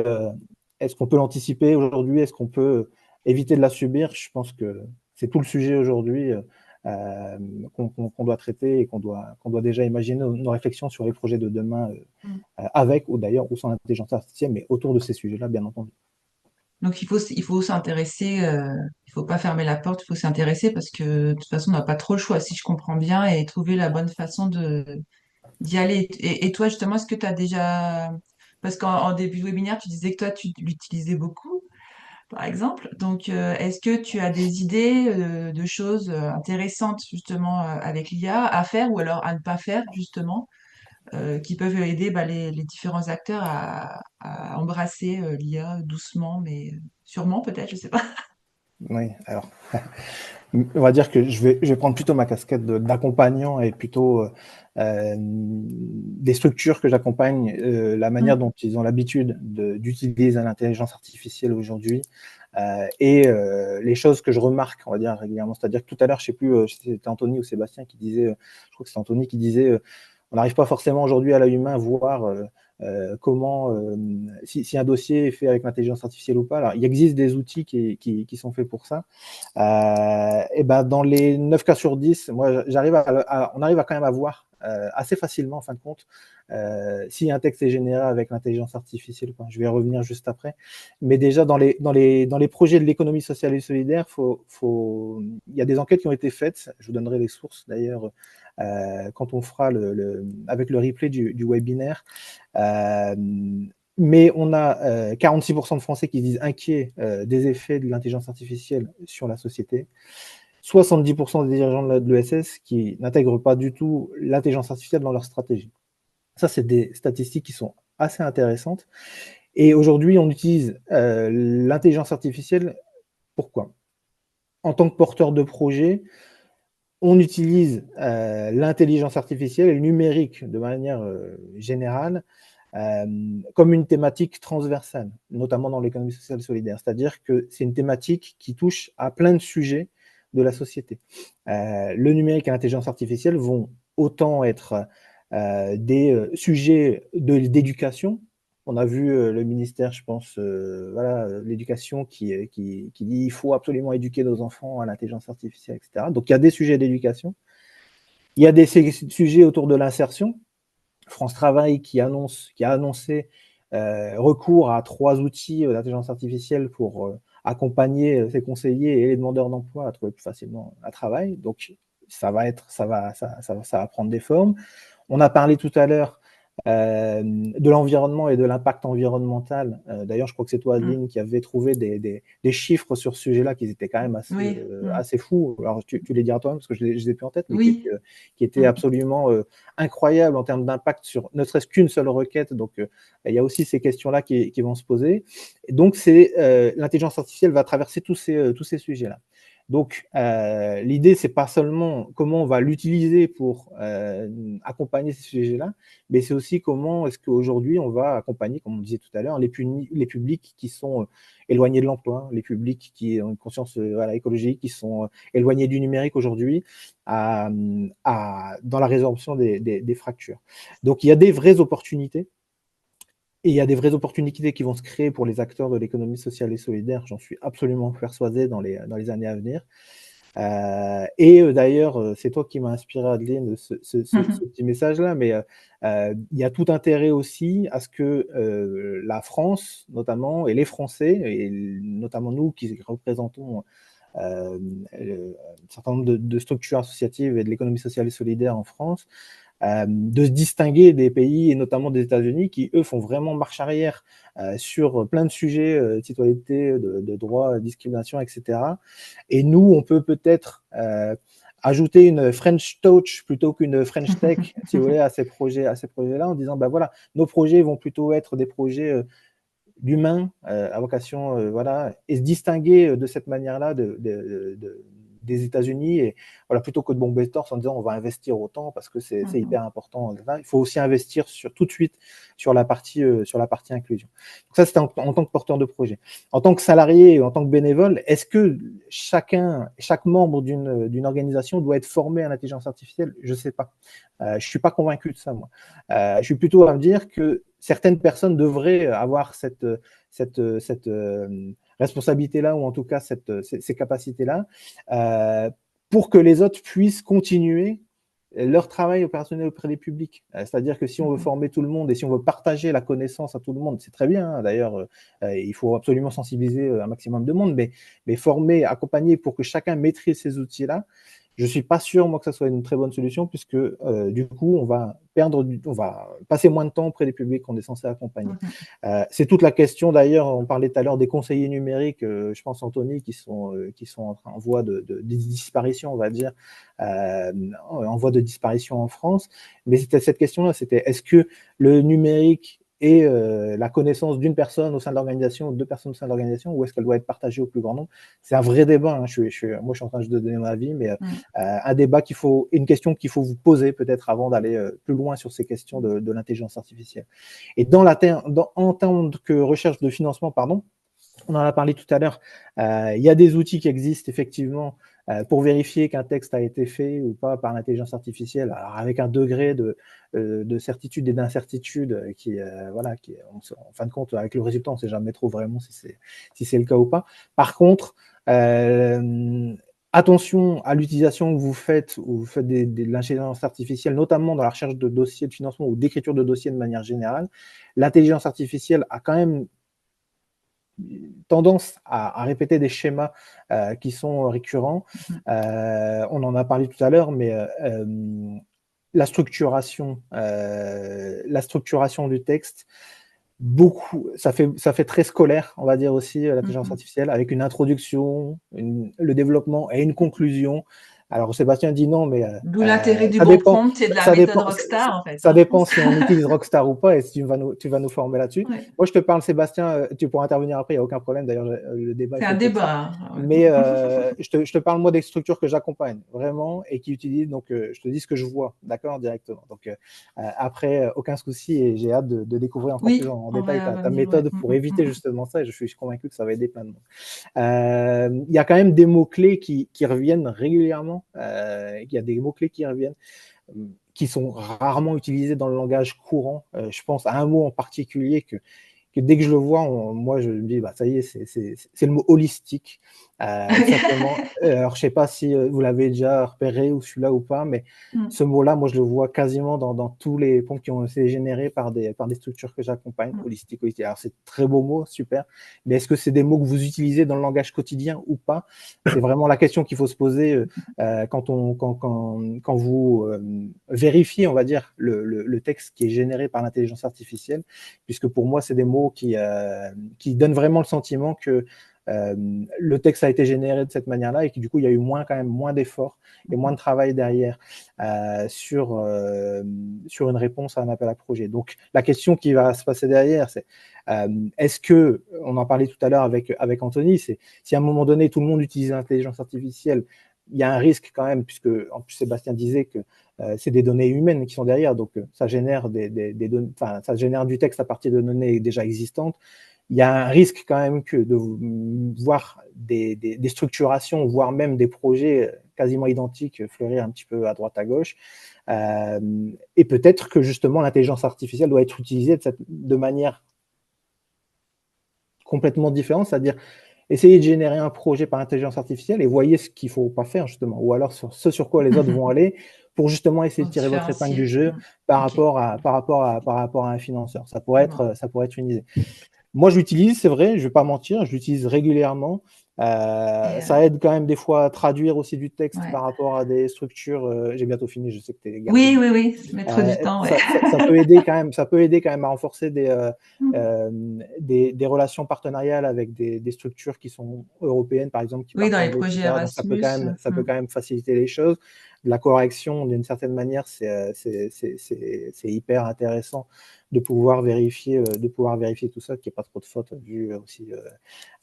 est-ce qu'on peut l'anticiper aujourd'hui? Est-ce qu'on peut éviter de la subir? Je pense que c'est tout le sujet aujourd'hui qu'on doit traiter et qu'on doit déjà imaginer nos réflexions sur les projets de demain avec ou d'ailleurs ou sans l'intelligence artificielle, mais autour de ces sujets-là, bien entendu. Donc, il faut s'intéresser, il faut pas fermer la porte, il faut s'intéresser parce que de toute façon, on n'a pas trop le choix, si je comprends bien, et trouver la bonne façon d'y aller. Et toi, justement, est-ce que tu as déjà... Parce qu'en début de webinaire, tu disais que toi, tu l'utilisais beaucoup, par exemple. Donc, est-ce que tu as des idées de choses intéressantes, justement, avec l'IA à faire ou alors à ne pas faire, justement, qui peuvent aider les différents acteurs à embrasser l'IA doucement, mais sûrement, peut-être, je sais pas. Oui, alors, on va dire que je vais prendre plutôt ma casquette d'accompagnant et plutôt des structures que j'accompagne, la manière dont ils ont l'habitude d'utiliser l'intelligence artificielle aujourd'hui, et les choses que je remarque, on va dire régulièrement. C'est-à-dire que tout à l'heure, je sais plus, c'était Anthony ou Sébastien qui disait, je crois que c'est Anthony qui disait, on n'arrive pas forcément aujourd'hui à l'œil humain à voir comment, si un dossier est fait avec l'intelligence artificielle ou pas. Alors, il existe des outils qui sont faits pour ça. Et ben, dans les 9 cas sur 10, moi, on arrive à quand même à voir assez facilement, en fin de compte, si un texte est généré avec l'intelligence artificielle. Je vais y revenir juste après. Mais déjà, dans les projets de l'économie sociale et solidaire, il y a des enquêtes qui ont été faites. Je vous donnerai les sources, d'ailleurs, quand on fera avec le replay du webinaire. Mais on a 46% de Français qui disent inquiets des effets de l'intelligence artificielle sur la société. 70% des dirigeants de l'ESS qui n'intègrent pas du tout l'intelligence artificielle dans leur stratégie. Ça, c'est des statistiques qui sont assez intéressantes. Et aujourd'hui, on utilise l'intelligence artificielle. Pourquoi? En tant que porteur de projet, on utilise l'intelligence artificielle et le numérique de manière générale comme une thématique transversale, notamment dans l'économie sociale et solidaire. C'est-à-dire que c'est une thématique qui touche à plein de sujets de la société. Le numérique et l'intelligence artificielle vont autant être des sujets d'éducation. On a vu le ministère, je pense, voilà, l'éducation qui dit il faut absolument éduquer nos enfants à l'intelligence artificielle, etc. Donc il y a des sujets d'éducation. Il y a des sujets autour de l'insertion. France Travail qui a annoncé recours à 3 outils d'intelligence artificielle pour accompagner ses conseillers et les demandeurs d'emploi à trouver plus facilement un travail. Donc ça va prendre des formes. On a parlé tout à l'heure de l'environnement et de l'impact environnemental. D'ailleurs, je crois que c'est toi, Adeline, qui avait trouvé des chiffres sur ce sujet-là qui étaient quand même assez fous. Alors, tu les diras toi-même parce que je les ai plus en tête, mais qui étaient absolument incroyables en termes d'impact sur ne serait-ce qu'une seule requête. Donc, il y a aussi ces questions-là qui vont se poser. Et donc, l'intelligence artificielle va traverser tous ces sujets-là. Donc, l'idée, c'est pas seulement comment on va l'utiliser pour accompagner ces sujets-là, mais c'est aussi comment est-ce qu'aujourd'hui on va accompagner, comme on disait tout à l'heure, les publics qui sont éloignés de l'emploi, les publics qui ont une conscience écologique, qui sont éloignés du numérique aujourd'hui, dans la résorption des fractures. Donc, il y a des vraies opportunités. Et il y a des vraies opportunités qui vont se créer pour les acteurs de l'économie sociale et solidaire, j'en suis absolument persuadé dans les années à venir. D'ailleurs, c'est toi qui m'as inspiré, Adeline, ce petit message-là, mais il y a tout intérêt aussi à ce que la France, notamment, et les Français, et notamment nous qui représentons un certain nombre de structures associatives et de l'économie sociale et solidaire en France, de se distinguer des pays, et notamment des États-Unis, qui, eux, font vraiment marche arrière sur plein de sujets, de citoyenneté, de droits, de discrimination, etc. Et nous, on peut peut-être ajouter une French touch plutôt qu'une French tech, si vous voulez, à ces projets-là, en disant, voilà, nos projets vont plutôt être des projets d'humains à vocation, et se distinguer de cette manière-là des États-Unis, et voilà, plutôt que de bomber le torse en disant on va investir autant parce que c'est hyper important. Il faut aussi investir tout de suite sur la partie inclusion. Donc ça, c'est en tant que porteur de projet. En tant que salarié et en tant que bénévole, est-ce que chaque membre d'une organisation doit être formé à l'intelligence artificielle? Je ne sais pas. Je suis pas convaincu de ça, moi. Je suis plutôt à me dire que certaines personnes devraient avoir cette responsabilité-là, ou en tout cas ces capacités-là, pour que les autres puissent continuer leur travail opérationnel auprès des publics. C'est-à-dire que si on veut former tout le monde et si on veut partager la connaissance à tout le monde, c'est très bien, hein. D'ailleurs, il faut absolument sensibiliser un maximum de monde, mais former, accompagner pour que chacun maîtrise ces outils-là, je ne suis pas sûr, moi, que ça soit une très bonne solution, puisque du coup, on va passer moins de temps auprès des publics qu'on est censé accompagner. C'est toute la question, d'ailleurs, on parlait tout à l'heure des conseillers numériques, je pense, Anthony, qui sont en voie de disparition, on va dire, en voie de disparition en France. Mais c'était cette question-là, c'était est-ce que le numérique et la connaissance d'une personne au sein de l'organisation, ou de 2 personnes au sein de l'organisation, ou est-ce qu'elle doit être partagée au plus grand nombre? C'est un vrai débat, hein. Moi, je suis en train de donner mon avis, mais un débat une question qu'il faut vous poser peut-être avant d'aller plus loin sur ces questions de l'intelligence artificielle. Et en termes que recherche de financement, pardon, on en a parlé tout à l'heure, il y a des outils qui existent effectivement pour vérifier qu'un texte a été fait ou pas par l'intelligence artificielle, alors avec un degré de certitude et d'incertitude qui, en fin de compte, avec le résultat, on ne sait jamais trop vraiment si c'est le cas ou pas. Par contre, attention à l'utilisation que vous faites de l'intelligence artificielle, notamment dans la recherche de dossiers de financement ou d'écriture de dossiers de manière générale. L'intelligence artificielle a quand même tendance à répéter des schémas qui sont récurrents. On en a parlé tout à l'heure, mais la structuration du texte, ça fait très scolaire, on va dire aussi, l'intelligence Mhm. artificielle, avec une introduction, le développement et une conclusion. Alors Sébastien dit non, mais D'où l'intérêt du ça bon dépend, prompt et de la ça méthode dépend, Rockstar, en fait, ça hein, je dépend pense. si on utilise Rockstar ou pas, et si tu vas nous former là-dessus. Ouais. Moi, je te parle, Sébastien, tu pourras intervenir après, il n'y a aucun problème. D'ailleurs, le débat est C'est fait un pour ça. débat, hein. Mais je te parle, moi, des structures que j'accompagne, vraiment, et qui utilisent, donc je te dis ce que je vois, d'accord, directement. Donc après, aucun souci, et j'ai hâte de découvrir encore plus Oui, en on détail va ta venir, ouais. méthode pour éviter justement ça, et je suis convaincu que ça va aider plein de monde. Il y a quand même des mots-clés qui reviennent régulièrement. Il y a des mots-clés qui reviennent, qui sont rarement utilisés dans le langage courant. Je pense à un mot en particulier que dès que je le vois, moi, je me dis, bah, ça y est, c'est le mot holistique. Simplement, alors, je sais pas si vous l'avez déjà repéré ou celui-là ou pas, mais Mm. ce mot-là, moi, je le vois quasiment dans tous les ponts qui ont été générés par des structures que j'accompagne, Mm. holistique, holistique. Alors, c'est très beau mot, super, mais est-ce que c'est des mots que vous utilisez dans le langage quotidien ou pas? C'est vraiment la question qu'il faut se poser quand vous vérifiez, on va dire, le texte qui est généré par l'intelligence artificielle, puisque pour moi, c'est des mots qui donnent vraiment le sentiment que le texte a été généré de cette manière-là et que du coup, il y a eu quand même moins d'efforts et moins de travail derrière sur une réponse à un appel à projet. Donc, la question qui va se passer derrière, c'est est-ce que, on en parlait tout à l'heure avec Anthony, c'est si à un moment donné, tout le monde utilise l'intelligence artificielle, il y a un risque quand même, puisque en plus Sébastien disait que c'est des données humaines qui sont derrière, donc ça génère des données, enfin, ça génère du texte à partir de données déjà existantes. Il y a un risque quand même que de voir des structurations, voire même des projets quasiment identiques fleurir un petit peu à droite à gauche. Et peut-être que justement l'intelligence artificielle doit être utilisée de manière complètement différente, c'est-à-dire essayez de générer un projet par intelligence artificielle et voyez ce qu'il ne faut pas faire, justement, ou alors ce sur quoi les autres vont aller, pour justement essayer Pour de tirer votre épingle du différencier. jeu Mm. par Ok, rapport à un financeur. bon. Ça pourrait être une idée. Moi, je l'utilise, c'est vrai, je ne vais pas mentir, je l'utilise régulièrement. Et, Ça aide quand même des fois à traduire aussi du texte ouais. par rapport à des structures. J'ai bientôt fini, je sais que tu es Oui, gardé. oui, oui, mettre du temps, ouais. Ça peut aider quand même, ça peut aider quand même à renforcer Mm. des relations partenariales avec des structures qui sont européennes, par exemple, qui Oui, partent dans en les anglais, projets etc. Donc Erasmus. ça peut quand même faciliter les choses. La correction, d'une certaine manière, c'est hyper intéressant de pouvoir vérifier tout ça, qu'il n'y ait pas trop de fautes, vu aussi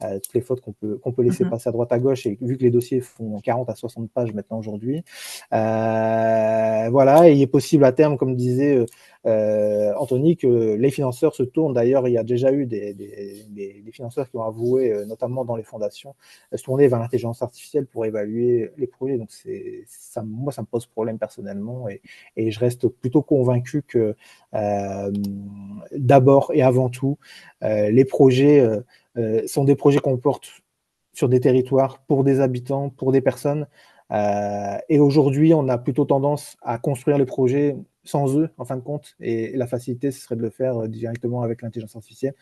toutes les fautes qu'on peut laisser Mhm. passer à droite à gauche, et vu que les dossiers font 40 à 60 pages maintenant aujourd'hui. Voilà, et il est possible à terme, comme disait Anthony, que les financeurs se tournent. D'ailleurs, il y a déjà eu des financeurs qui ont avoué, notamment dans les fondations, se tourner vers l'intelligence artificielle pour évaluer les projets. Donc, moi, ça me pose problème personnellement, et je reste plutôt convaincu que d'abord et avant tout, les projets sont des projets qu'on porte sur des territoires, pour des habitants, pour des personnes. Et aujourd'hui, on a plutôt tendance à construire les projets sans eux, en fin de compte. Et la facilité, ce serait de le faire directement avec l'intelligence artificielle.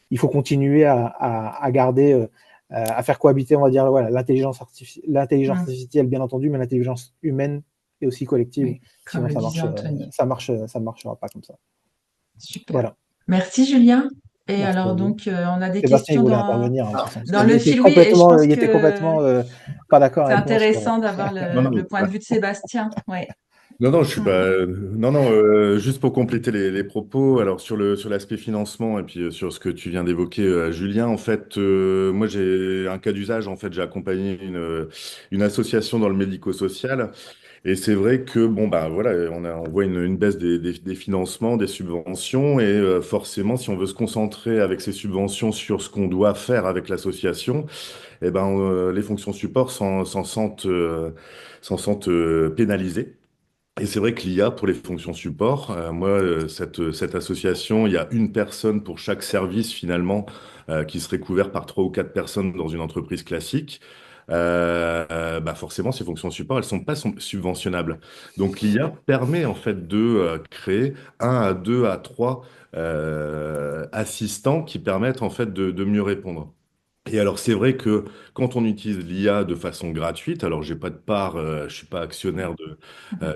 Il faut continuer à garder, à faire cohabiter, on va dire, voilà, l'intelligence Mm. artificielle, bien entendu, mais l'intelligence humaine et aussi collective. Oui, comme Sinon, le disait Anthony. ça marchera pas comme ça. Super. Voilà. Merci, Julien. Et Merci à alors, vous. donc, on a des Sébastien, il questions voulait dans, intervenir, hein, de toute Ah, façon. dans le fil, oui, et je pense Il était que complètement pas d'accord c'est avec moi sur. intéressant d'avoir Non, non, le point de vue de Sébastien. Ouais. non, non, je suis Mm. pas. Non, non, juste pour compléter les propos, alors sur l'aspect financement et puis sur ce que tu viens d'évoquer, Julien, en fait, moi j'ai un cas d'usage. En fait, j'ai accompagné une association dans le médico-social. Et c'est vrai que, bon, bah voilà, on voit une baisse des financements, des subventions, et forcément, si on veut se concentrer avec ces subventions sur ce qu'on doit faire avec l'association, eh ben, les fonctions support s'en sentent pénalisées. Et c'est vrai que l'IA pour les fonctions support, moi, cette association, il y a une personne pour chaque service finalement qui serait couvert par trois ou quatre personnes dans une entreprise classique. Bah forcément, ces fonctions support, elles sont pas subventionnables. Donc l'IA permet en fait de créer un à deux à trois assistants qui permettent en fait de mieux répondre. Et alors, c'est vrai que quand on utilise l'IA de façon gratuite, alors j'ai pas de part, je suis pas actionnaire de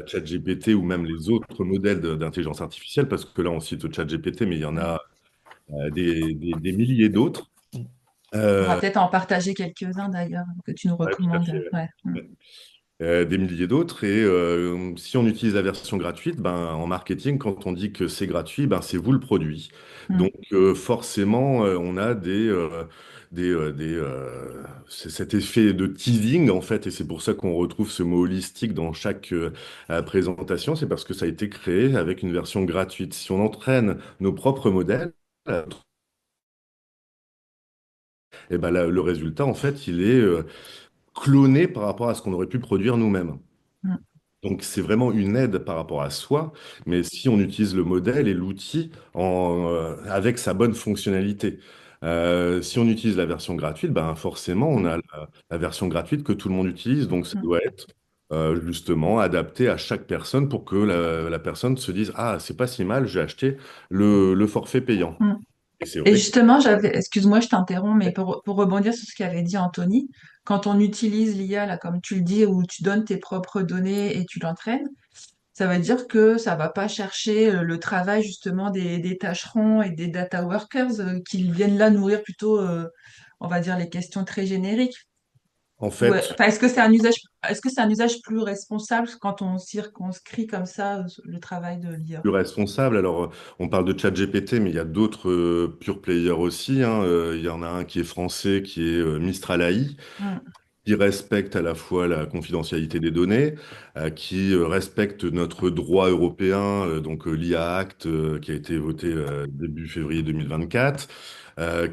ChatGPT ou même les autres modèles d'intelligence artificielle, parce que là, on cite ChatGPT, mais il y en a des milliers d'autres. On va Euh, peut-être en partager quelques-uns d'ailleurs que tu nous ouais, tout à recommandes. fait. Ouais. Ouais. Des milliers d'autres. Et si on utilise la version gratuite, ben, en marketing, quand on dit que c'est gratuit, ben, c'est vous le produit. Mm. Donc forcément, on a c'est cet effet de teasing, en fait, et c'est pour ça qu'on retrouve ce mot holistique dans chaque présentation, c'est parce que ça a été créé avec une version gratuite. Si on entraîne nos propres modèles, et ben, le résultat, en fait, il est cloné par rapport à ce qu'on aurait pu produire nous-mêmes. Mm. Donc, c'est vraiment une aide par rapport à soi, mais si on utilise le modèle et l'outil avec sa bonne fonctionnalité. Si on utilise la version gratuite, ben forcément, on a la version gratuite que tout le monde utilise, donc ça Mm. doit être justement adapté à chaque personne pour que la personne se dise, ah, c'est pas si mal, j'ai acheté le forfait payant. Mm. Et c'est Et vrai que justement, excuse-moi, je t'interromps, mais pour rebondir sur ce qu'avait dit Anthony, quand on utilise l'IA, là, comme tu le dis, où tu donnes tes propres données et tu l'entraînes, ça veut dire que ça va pas chercher le travail justement des tâcherons et des data workers qui viennent là nourrir plutôt, on va dire, les questions très génériques. en Ouais. fait, Enfin, est-ce que c'est un usage plus responsable quand on circonscrit comme ça le travail de l'IA? plus responsable. Alors, on parle de ChatGPT, mais il y a d'autres pure players aussi, hein. Il y en a un qui est français, qui est Mistral AI, Mm. qui respecte à la fois la confidentialité des données, qui respecte notre droit européen, donc l'IA Act, qui a été voté début février 2024,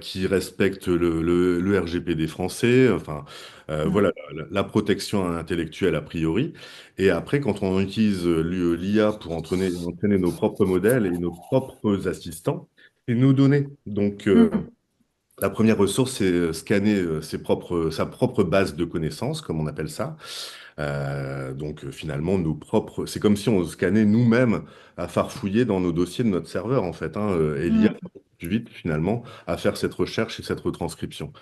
qui respecte le RGPD français, enfin, Mm. voilà, la protection intellectuelle a priori. Et après, quand on utilise l'IA pour entraîner nos propres modèles et nos propres assistants, et nos données. Donc, Mm. la première ressource, c'est scanner sa propre base de connaissances, comme on appelle ça. Donc finalement, c'est comme si on scannait nous-mêmes à farfouiller dans nos dossiers de notre serveur, en fait, hein, et l'IA Mm. va beaucoup plus vite finalement à faire cette recherche et cette retranscription.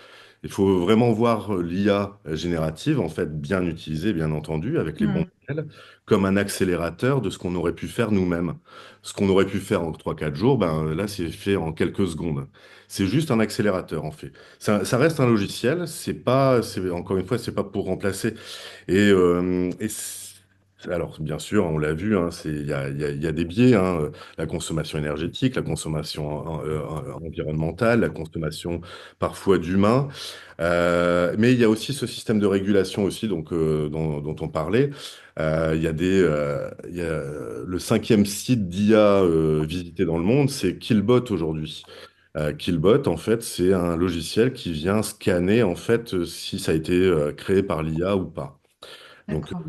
Il faut vraiment voir l'IA générative, en fait, bien utilisée, bien entendu, avec les bons Mm. modèles, comme un accélérateur de ce qu'on aurait pu faire nous-mêmes. Ce qu'on aurait pu faire en 3 4 jours, ben, là, c'est fait en quelques secondes. C'est juste un accélérateur, en fait. Ça reste un logiciel, encore une fois, c'est pas pour remplacer. Alors, bien sûr, on l'a vu, hein, il y a des biais, hein, la consommation énergétique, la consommation environnementale, la consommation parfois d'humains. Mais il y a aussi ce système de régulation aussi, donc, dont on parlait. Il y a le cinquième site d'IA visité dans le monde, c'est Killbot aujourd'hui. Killbot, en fait, c'est un logiciel qui vient scanner en fait si ça a été créé par l'IA ou pas. Donc, D'accord.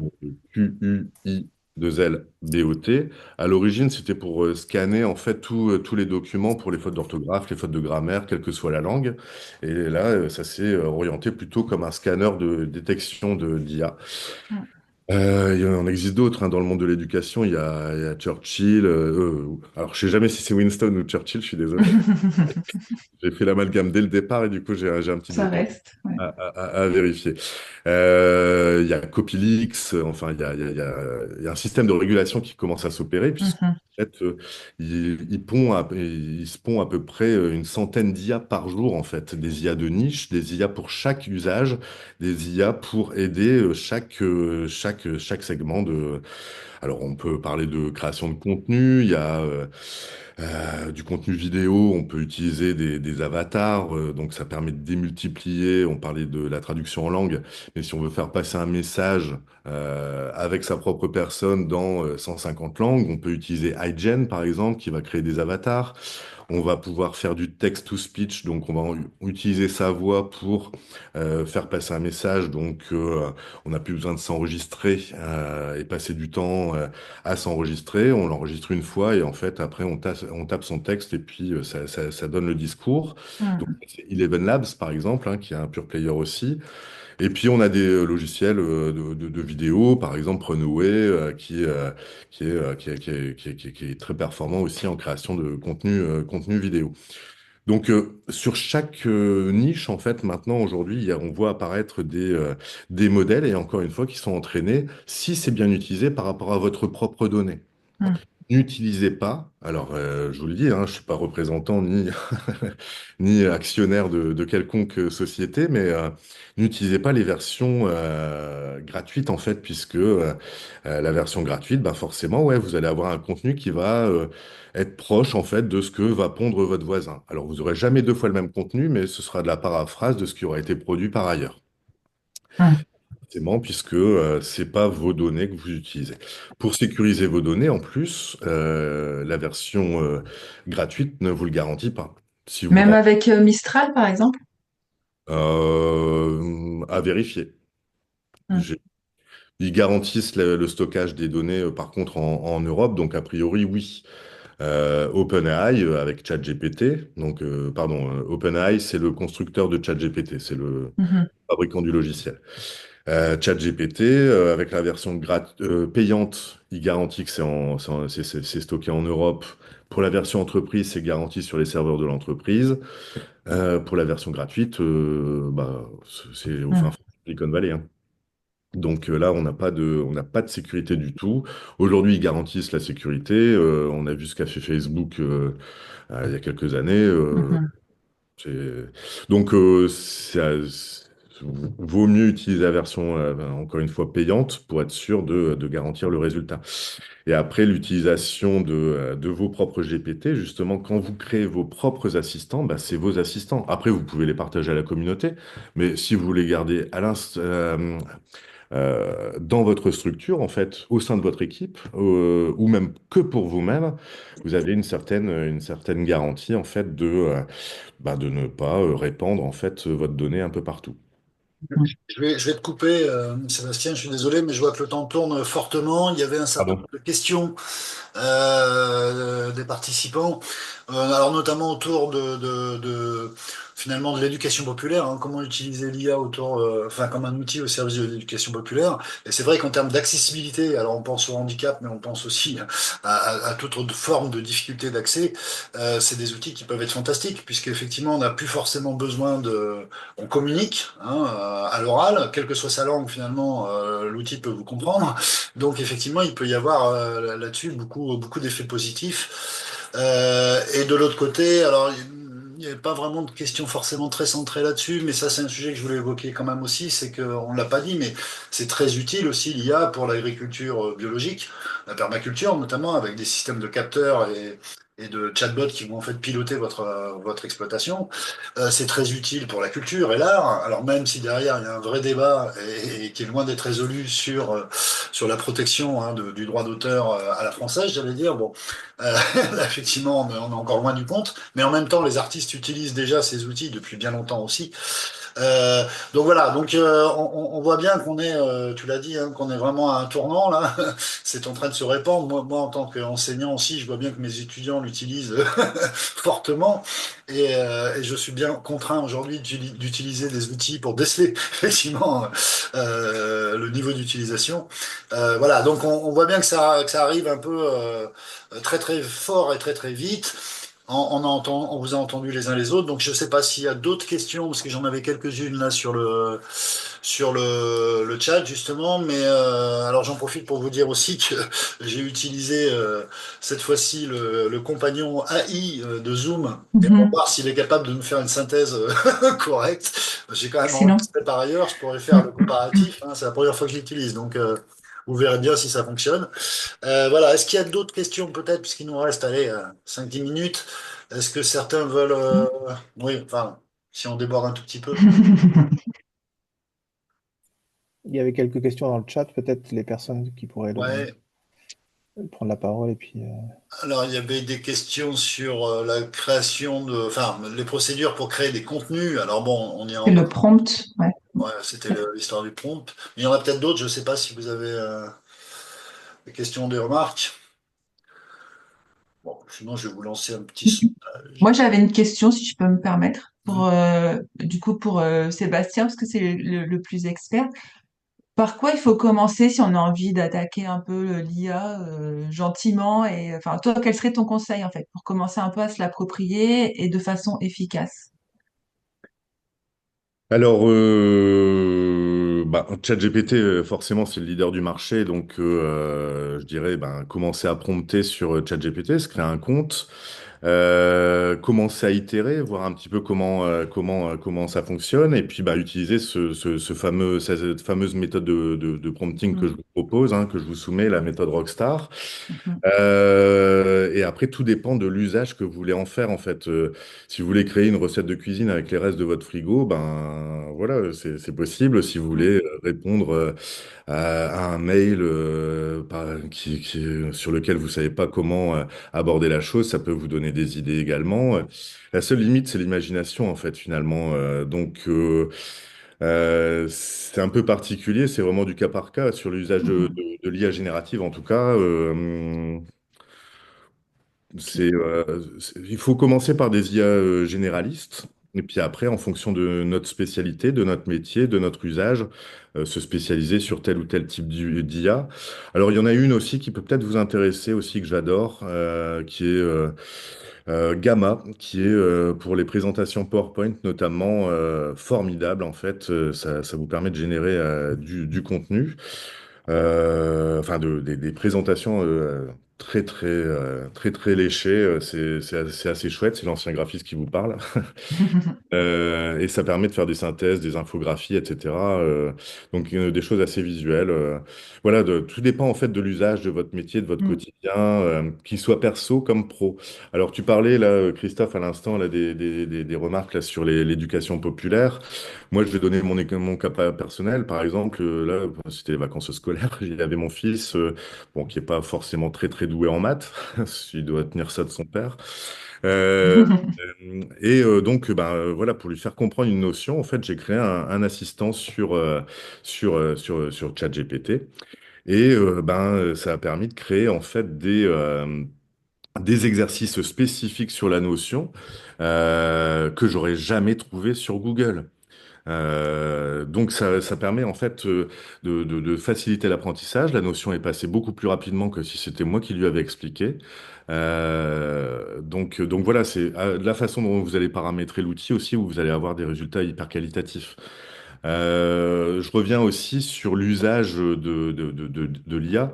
QUI2LBOT. À l'origine, c'était pour scanner en fait tous les documents pour les fautes d'orthographe, les fautes de grammaire, quelle que soit la langue. Et là, ça s'est orienté plutôt comme un scanner de détection d'IA. Mm. Il en existe d'autres, hein, dans le monde de l'éducation. Il y a Churchill. Alors, je sais jamais si c'est Winston ou Churchill, je suis désolé. J'ai fait l'amalgame dès le départ et du coup, j'ai un petit Ça doute reste. Ouais. à vérifier. Il y a Copilix, enfin, il y a un système de régulation qui commence à s'opérer, puisque Mhm. en fait, il se pond à peu près une centaine d'IA par jour, en fait. Des IA de niche, des IA pour chaque usage, des IA pour aider chaque segment de. Alors, on peut parler de création de contenu, il y a du contenu vidéo, on peut utiliser des avatars, donc ça permet de démultiplier. On parlait de la traduction en langue, mais si on veut faire passer un message avec sa propre personne dans 150 langues, on peut utiliser iGen par exemple, qui va créer des avatars. On va pouvoir faire du text-to-speech, donc on va utiliser sa voix pour faire passer un message. Donc on n'a plus besoin de s'enregistrer et passer du temps à s'enregistrer. On l'enregistre une fois et en fait après on tape son texte et puis ça donne le discours. Donc Mm. c'est Eleven Labs par exemple, hein, qui est un pure player aussi. Et puis on a des logiciels de vidéo, par exemple Runway, qui est très performant aussi en création de contenu vidéo. Donc, sur chaque niche, en fait, maintenant, aujourd'hui, on voit apparaître des modèles, et encore une fois, qui sont entraînés, si c'est bien utilisé par rapport à votre propre donnée. Mm. N'utilisez pas, alors je vous le dis, hein, je ne suis pas représentant ni, ni actionnaire de quelconque société, mais n'utilisez pas les versions gratuites en fait, puisque la version gratuite, bah forcément, ouais, vous allez avoir un contenu qui va être proche en fait de ce que va pondre votre voisin. Alors vous n'aurez jamais deux fois le même contenu, mais ce sera de la paraphrase de ce qui aura été produit par ailleurs. Mm. Forcément, puisque c'est pas vos données que vous utilisez. Pour sécuriser vos données, en plus, la version gratuite ne vous le garantit pas. Si vous Même rem- avec Mistral, par exemple? à vérifier. Mm. J'ai- Ils garantissent le stockage des données, par contre, en Europe, donc a priori, oui. OpenAI avec ChatGPT, donc, pardon, OpenAI, c'est le constructeur de ChatGPT, c'est le Mhm. fabricant du logiciel. ChatGPT, avec la version payante, il garantit que c'est stocké en Europe. Pour la version entreprise, c'est garanti sur les serveurs de l'entreprise. Pour la version gratuite, bah, c'est au fin Mm. fond de Silicon Valley, hein. Donc là, on n'a pas de sécurité du tout. Aujourd'hui, ils garantissent la sécurité. On a vu ce qu'a fait Facebook il y a quelques années. Mhm. C'est- Donc, vaut mieux utiliser la version, encore une fois, payante pour être sûr de garantir le résultat. Et après, l'utilisation de vos propres GPT, justement, quand vous créez vos propres assistants, bah, c'est vos assistants. Après, vous pouvez les partager à la communauté, mais si vous les gardez dans votre structure, en fait, au sein de votre équipe, ou même que pour vous-même, vous avez une certaine garantie, en fait, de ne pas répandre en fait votre donnée un peu partout. Je vais te couper, Sébastien, je suis désolé, mais je vois que le temps tourne fortement. Il y avait un certain nombre Pardon. de questions des participants, alors notamment autour finalement de l'éducation populaire, hein, comment utiliser l'IA autour, enfin comme un outil au service de l'éducation populaire. Et c'est vrai qu'en termes d'accessibilité, alors on pense au handicap, mais on pense aussi à toute autre forme de difficulté d'accès. C'est des outils qui peuvent être fantastiques, puisqu'effectivement on n'a plus forcément besoin on communique hein, à l'oral, quelle que soit sa langue finalement, l'outil peut vous comprendre. Donc effectivement, il peut y avoir là-dessus beaucoup d'effets positifs. Et de l'autre côté, alors il n'y avait pas vraiment de question forcément très centrée là-dessus, mais ça c'est un sujet que je voulais évoquer quand même aussi, c'est qu'on ne l'a pas dit, mais c'est très utile aussi l'IA pour l'agriculture biologique, la permaculture notamment, avec des systèmes de capteurs et de chatbots qui vont en fait piloter votre exploitation. C'est très utile pour la culture et l'art. Alors même si derrière il y a un vrai débat et qui est loin d'être résolu sur la protection hein, du droit d'auteur à la française, j'allais dire. Bon, là, effectivement, on est encore loin du compte, mais en même temps, les artistes utilisent déjà ces outils depuis bien longtemps aussi. Euh, donc voilà, donc on voit bien qu'on est, tu l'as dit, hein, qu'on est vraiment à un tournant là. C'est en train de se répandre. Moi, en tant qu'enseignant aussi, je vois bien que mes étudiants l'utilisent fortement, et je suis bien contraint aujourd'hui d'utiliser des outils pour déceler effectivement le niveau d'utilisation. Voilà, donc on voit bien que ça arrive un peu très très fort et très très vite. On vous a entendu les uns les autres, donc je ne sais pas s'il y a d'autres questions, parce que j'en avais quelques-unes là sur le chat justement, mais alors j'en profite pour vous dire aussi que j'ai utilisé cette fois-ci le compagnon AI de Zoom, et on va Mhm. voir s'il est capable de nous faire une synthèse correcte. J'ai quand même Excellent. enregistré par ailleurs, je pourrais faire Mm. le comparatif, hein, c'est la première fois que je l'utilise, donc vous verrez bien si ça fonctionne. Voilà, est-ce qu'il y a d'autres questions peut-être, puisqu'il nous reste, allez, 5-10 minutes? Est-ce que certains veulent... Oui, enfin, si on déborde un tout petit peu. Il y avait quelques questions dans le chat, peut-être les personnes qui pourraient Ouais, prendre la parole et puis alors il y avait des questions sur la création enfin, les procédures pour créer des contenus. Alors bon, on y est Et encore. le prompt, ouais. Ouais, c'était l'histoire du prompt. Mais il y en a peut-être d'autres, je ne sais pas si vous avez des questions, des remarques. Bon, sinon je vais vous lancer un petit Moi, sondage. j'avais une question, si je peux me permettre, Mhm. du coup, pour Sébastien, parce que c'est le plus expert. Par quoi il faut commencer si on a envie d'attaquer un peu l'IA gentiment et enfin toi quel serait ton conseil en fait pour commencer un peu à se l'approprier et de façon efficace? Alors, ChatGPT, forcément, c'est le leader du marché, donc je dirais, commencer à prompter sur ChatGPT, se créer un compte, commencer à itérer, voir un petit peu comment ça fonctionne, et puis utiliser cette fameuse méthode de prompting que je Mhm. vous propose, hein, que je vous soumets, la méthode Rockstar. Mhm. Et après, tout dépend de l'usage que vous voulez en faire, en fait. Si vous voulez créer une recette de cuisine avec les restes de votre frigo, ben voilà, c'est possible. Si vous voulez répondre à un mail sur lequel vous savez pas comment aborder la chose, ça peut vous donner des idées également. La seule limite, c'est l'imagination, en fait, finalement. C'est un peu particulier, c'est vraiment du cas par cas sur l'usage Mhm. de l'IA générative, en tout cas. Il faut commencer par des IA généralistes, et puis après, en fonction de notre spécialité, de notre métier, de notre usage, se spécialiser sur tel ou tel type d'IA. Alors, il y en a une aussi qui peut peut-être vous intéresser aussi, que j'adore, qui est Gamma, qui est pour les présentations PowerPoint notamment formidable en fait. Ça vous permet de générer du contenu des présentations très léchées. C'est assez chouette. C'est l'ancien graphiste qui vous parle. Et ça permet de faire des synthèses, des infographies, etc. Des choses assez visuelles. Voilà, tout dépend en fait de l'usage de votre métier, de votre Mhm. quotidien, qu'il soit perso comme pro. Alors tu parlais là, Christophe, à l'instant, là, des remarques là, sur l'éducation populaire. Moi, je vais donner mon cas personnel. Par exemple, là, c'était les vacances scolaires. Il y avait mon fils, bon, qui est pas forcément très doué en maths. Il doit tenir ça de son père. Euh, voilà, pour lui faire comprendre une notion, en fait, j'ai créé un assistant sur ChatGPT. Et ça a permis de créer en fait des exercices spécifiques sur la notion que j'aurais jamais trouvé sur Google. Donc ça permet en fait de faciliter l'apprentissage. La notion est passée beaucoup plus rapidement que si c'était moi qui lui avais expliqué. Donc voilà, c'est la façon dont vous allez paramétrer l'outil aussi où vous allez avoir des résultats hyper qualitatifs. Je reviens aussi sur l'usage de l'IA.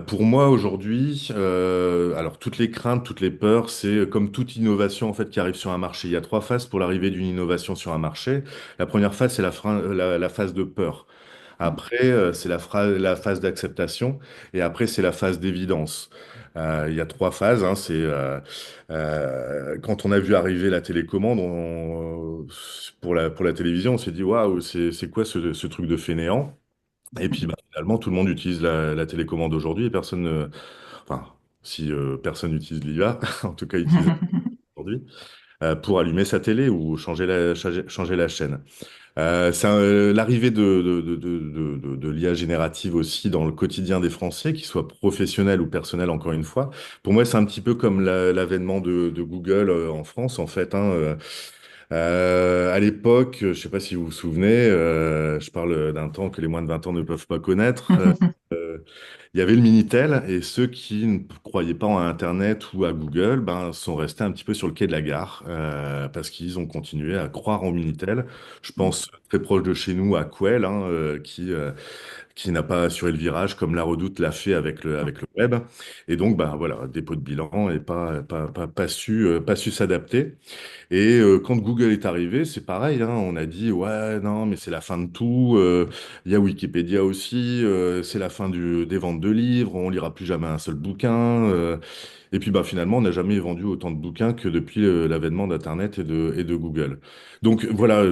Pour moi aujourd'hui, alors toutes les craintes, toutes les peurs, c'est comme toute innovation en fait qui arrive sur un marché. Il y a trois phases pour l'arrivée d'une innovation sur un marché. La première phase, c'est la phase de peur. Après, c'est la phase d'acceptation. Et après, c'est la phase d'évidence. Il y a trois phases, hein, quand on a vu arriver la télécommande pour la télévision, on s'est dit, waouh, c'est quoi ce truc de fainéant? Et puis finalement, tout le monde utilise la télécommande aujourd'hui et enfin, si personne n'utilise l'IA, en tout cas, utilise aujourd'hui, pour allumer sa télé ou changer la chaîne. L'arrivée de l'IA générative aussi dans le quotidien des Français, qu'ils soient professionnels ou personnels, encore une fois. Pour moi, c'est un petit peu comme l'avènement de Google en France, en fait. À l'époque, je ne sais pas si vous vous souvenez, je parle d'un temps que les moins de 20 ans ne peuvent pas connaître. Euh, il y avait le Minitel et ceux qui ne croyaient pas en Internet ou à Google sont restés un petit peu sur le quai de la gare parce qu'ils ont continué à croire en Minitel. Je pense très proche de chez nous à Quell, hein, qui n'a pas assuré le virage comme la Redoute l'a fait avec le web. Et donc, voilà, dépôt de bilan et pas su s'adapter. Et quand Google est arrivé, c'est pareil, hein, on a dit, ouais, non, mais c'est la fin de tout. Il y a Wikipédia aussi, c'est la fin des ventes de livres, on lira plus jamais un seul bouquin. Et puis finalement, on n'a jamais vendu autant de bouquins que depuis l'avènement d'Internet et de Google. Donc voilà,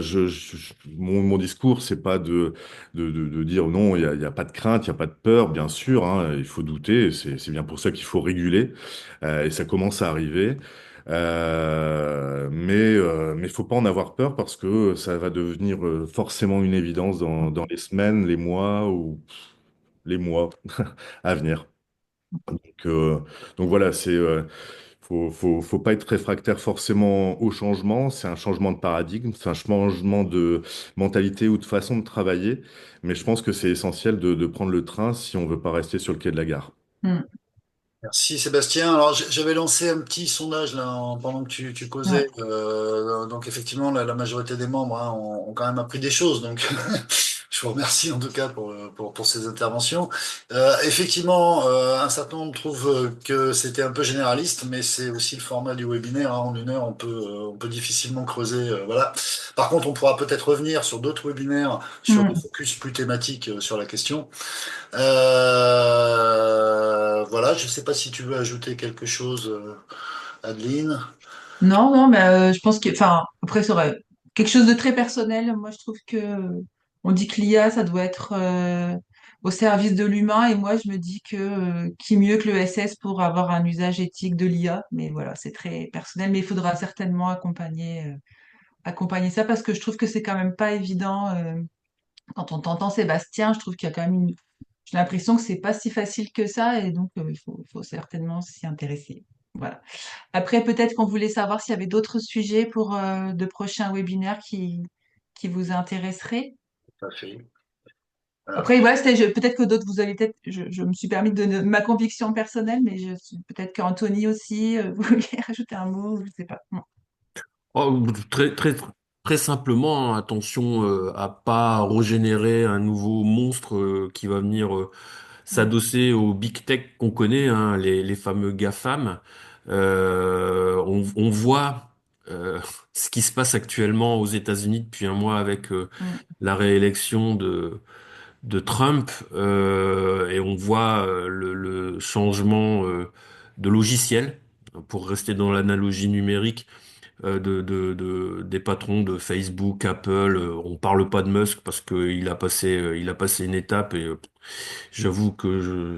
mon discours, c'est pas de dire non, il y a pas de crainte, il n'y a pas de peur, bien sûr, hein, il faut douter, c'est bien pour ça qu'il faut réguler, et ça commence à arriver. Mais faut pas en avoir peur parce que ça va devenir forcément une évidence dans les semaines, les mois ou les mois à venir. Donc, euh, donc voilà, Faut pas être réfractaire forcément au changement. C'est un changement de paradigme, c'est un changement de mentalité ou de façon de travailler. Mais je pense que c'est essentiel de prendre le train si on veut pas rester sur le quai de la gare. Mm. Merci Sébastien. Alors j'avais lancé un petit sondage là pendant que tu causais. Ouais. Donc effectivement la majorité des membres hein, ont quand même appris des choses. Donc je vous remercie en tout cas pour ces interventions. Effectivement, un certain nombre trouvent que c'était un peu généraliste, mais c'est aussi le format du webinaire. Hein. En une heure, on peut difficilement creuser. Voilà. Par contre, on pourra peut-être revenir sur d'autres webinaires sur des Mm. focus plus thématiques sur la question. Voilà, je ne sais pas si tu veux ajouter quelque chose, Adeline. Non, non, mais je pense que, enfin, après, ça aurait quelque chose de très personnel. Moi, je trouve que on dit que l'IA, ça doit être au service de l'humain, et moi, je me dis que qui mieux que le SS pour avoir un usage éthique de l'IA. Mais voilà, c'est très personnel, mais il faudra certainement accompagner ça parce que je trouve que c'est quand même pas évident. Quand on t'entend Sébastien, je trouve qu'il y a quand même j'ai l'impression que c'est pas si facile que ça, et donc faut certainement s'y intéresser. Voilà. Après, peut-être qu'on voulait savoir s'il y avait d'autres sujets pour de prochains webinaires qui vous intéresseraient. Tout à fait. Alors, Après, voilà, peut-être que d'autres, vous avez peut-être, je me suis permis de donner ma conviction personnelle, mais peut-être qu'Anthony aussi, vous vouliez rajouter un mot, je sais pas. Non. Oh, très, très, très simplement, hein, attention à pas régénérer un nouveau monstre qui va venir s'adosser aux big tech qu'on connaît, hein, les fameux GAFAM. On voit ce qui se passe actuellement aux États-Unis depuis un mois avec Mm. la réélection de Trump, et on voit le changement de logiciel, pour rester dans l'analogie numérique, des patrons de Facebook, Apple. On parle pas de Musk parce qu'il a passé une étape, et j'avoue que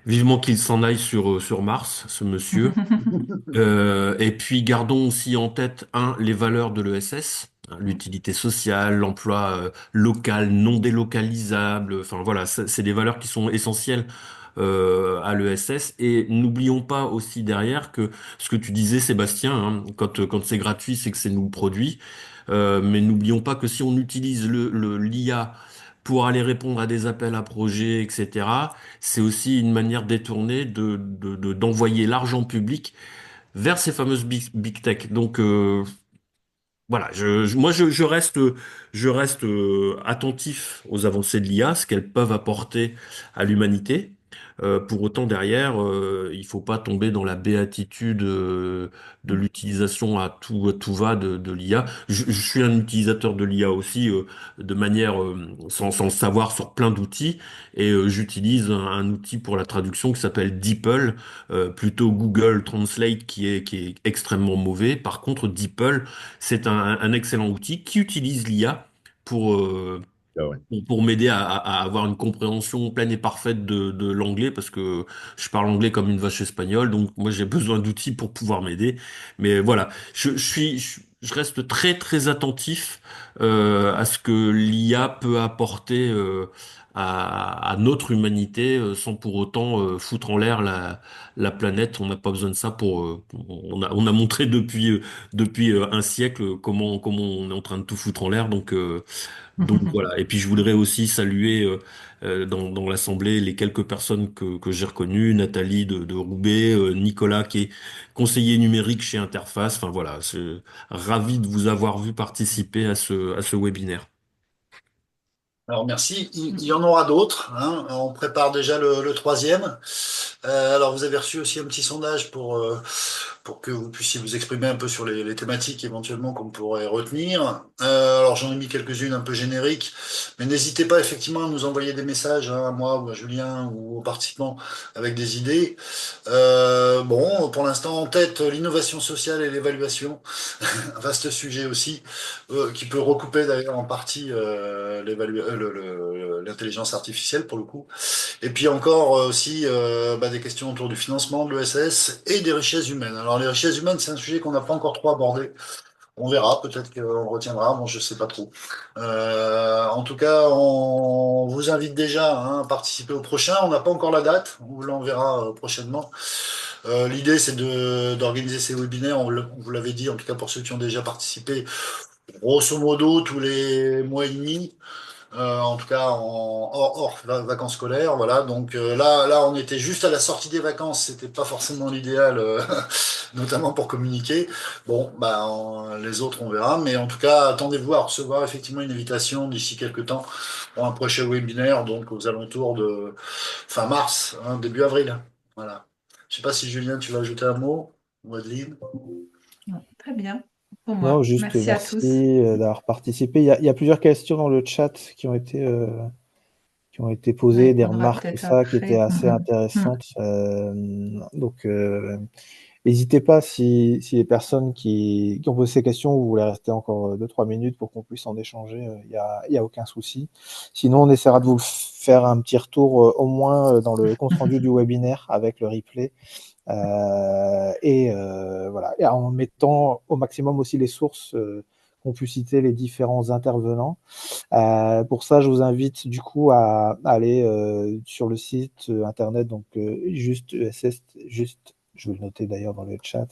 vivement qu'il s'en aille sur Mars, ce monsieur. Et puis gardons aussi en tête, les valeurs de l'ESS, hein, l'utilité sociale, l'emploi local, non délocalisable. Enfin voilà, c'est des valeurs qui sont essentielles à l'ESS. Et n'oublions pas aussi derrière que ce que tu disais, Sébastien, hein, quand c'est gratuit, c'est que c'est nous produit. Mais n'oublions pas que si on utilise l'IA pour aller répondre à des appels à projets, etc., c'est aussi une manière détournée d'envoyer l'argent public vers ces fameuses big tech. Donc voilà, je reste attentif aux avancées de l'IA, ce qu'elles peuvent apporter à l'humanité. Pour autant, derrière, il faut pas tomber dans la béatitude de l'utilisation à tout va de l'IA. Je suis un utilisateur de l'IA aussi, de manière sans le savoir, sur plein d'outils, et j'utilise un outil pour la traduction qui s'appelle DeepL, plutôt Google Translate qui est extrêmement mauvais. Par contre, DeepL, c'est un excellent outil qui utilise l'IA pour, euh, Ah ouais. pour m'aider à avoir une compréhension pleine et parfaite de l'anglais, parce que je parle anglais comme une vache espagnole, donc moi j'ai besoin d'outils pour pouvoir m'aider. Mais voilà, je reste très très attentif à ce que l'IA peut apporter à notre humanité, sans pour autant foutre en l'air la planète. On n'a pas besoin de ça on a montré depuis un siècle comment on est en train de tout foutre en l'air, donc voilà. Et puis je voudrais aussi saluer dans l'Assemblée les quelques personnes que j'ai reconnues: Nathalie de Roubaix, Nicolas qui est conseiller numérique chez Interface. Enfin voilà, ravi de vous avoir vu participer à ce webinaire. alors merci. Il y en aura d'autres. Hein. On prépare déjà le troisième. Alors vous avez reçu aussi un petit sondage pour que vous puissiez vous exprimer un peu sur les thématiques éventuellement qu'on pourrait retenir. Alors j'en ai mis quelques-unes un peu génériques, mais n'hésitez pas effectivement à nous envoyer des messages hein, à moi ou à Julien ou aux participants avec des idées. Bon, pour l'instant en tête, l'innovation sociale et l'évaluation, un vaste sujet aussi, qui peut recouper d'ailleurs en partie l'intelligence artificielle pour le coup. Et puis encore aussi des questions autour du financement de l'ESS et des richesses humaines. Alors les richesses humaines, c'est un sujet qu'on n'a pas encore trop abordé. On verra, peut-être qu'on retiendra, bon je sais pas trop. En tout cas, on vous invite déjà hein, à participer au prochain. On n'a pas encore la date, on vous l'enverra prochainement. L'idée, c'est d'organiser ces webinaires, on vous l'avait dit, en tout cas pour ceux qui ont déjà participé, grosso modo tous les mois et demi. En tout cas hors vacances scolaires, voilà. Donc là, on était juste à la sortie des vacances, c'était pas forcément l'idéal, notamment pour communiquer. Bon, bah les autres, on verra, mais en tout cas, attendez-vous à recevoir effectivement une invitation d'ici quelques temps pour un prochain webinaire, donc aux alentours de fin mars, hein, début avril. Voilà. Je sais pas si Julien, tu vas ajouter un mot, ou Adeline. Non, très bien pour Non, moi. juste Merci à merci tous. d'avoir participé. Il y a plusieurs questions dans le chat qui ont été posées, Ouais, des on aura remarques, tout peut-être ça, qui étaient après. assez Mm. intéressantes. Donc, n'hésitez pas si les personnes qui ont posé ces questions, vous voulez rester encore 2-3 minutes pour qu'on puisse en échanger, il y a aucun souci. Sinon, on essaiera de vous faire un petit retour, au moins dans le compte rendu du webinaire avec le replay. Voilà. Et en mettant au maximum aussi les sources qu'ont pu citer les différents intervenants. Pour ça, je vous invite du coup à aller sur le site internet, donc juste ESS, juste, je vais le noter d'ailleurs dans le chat,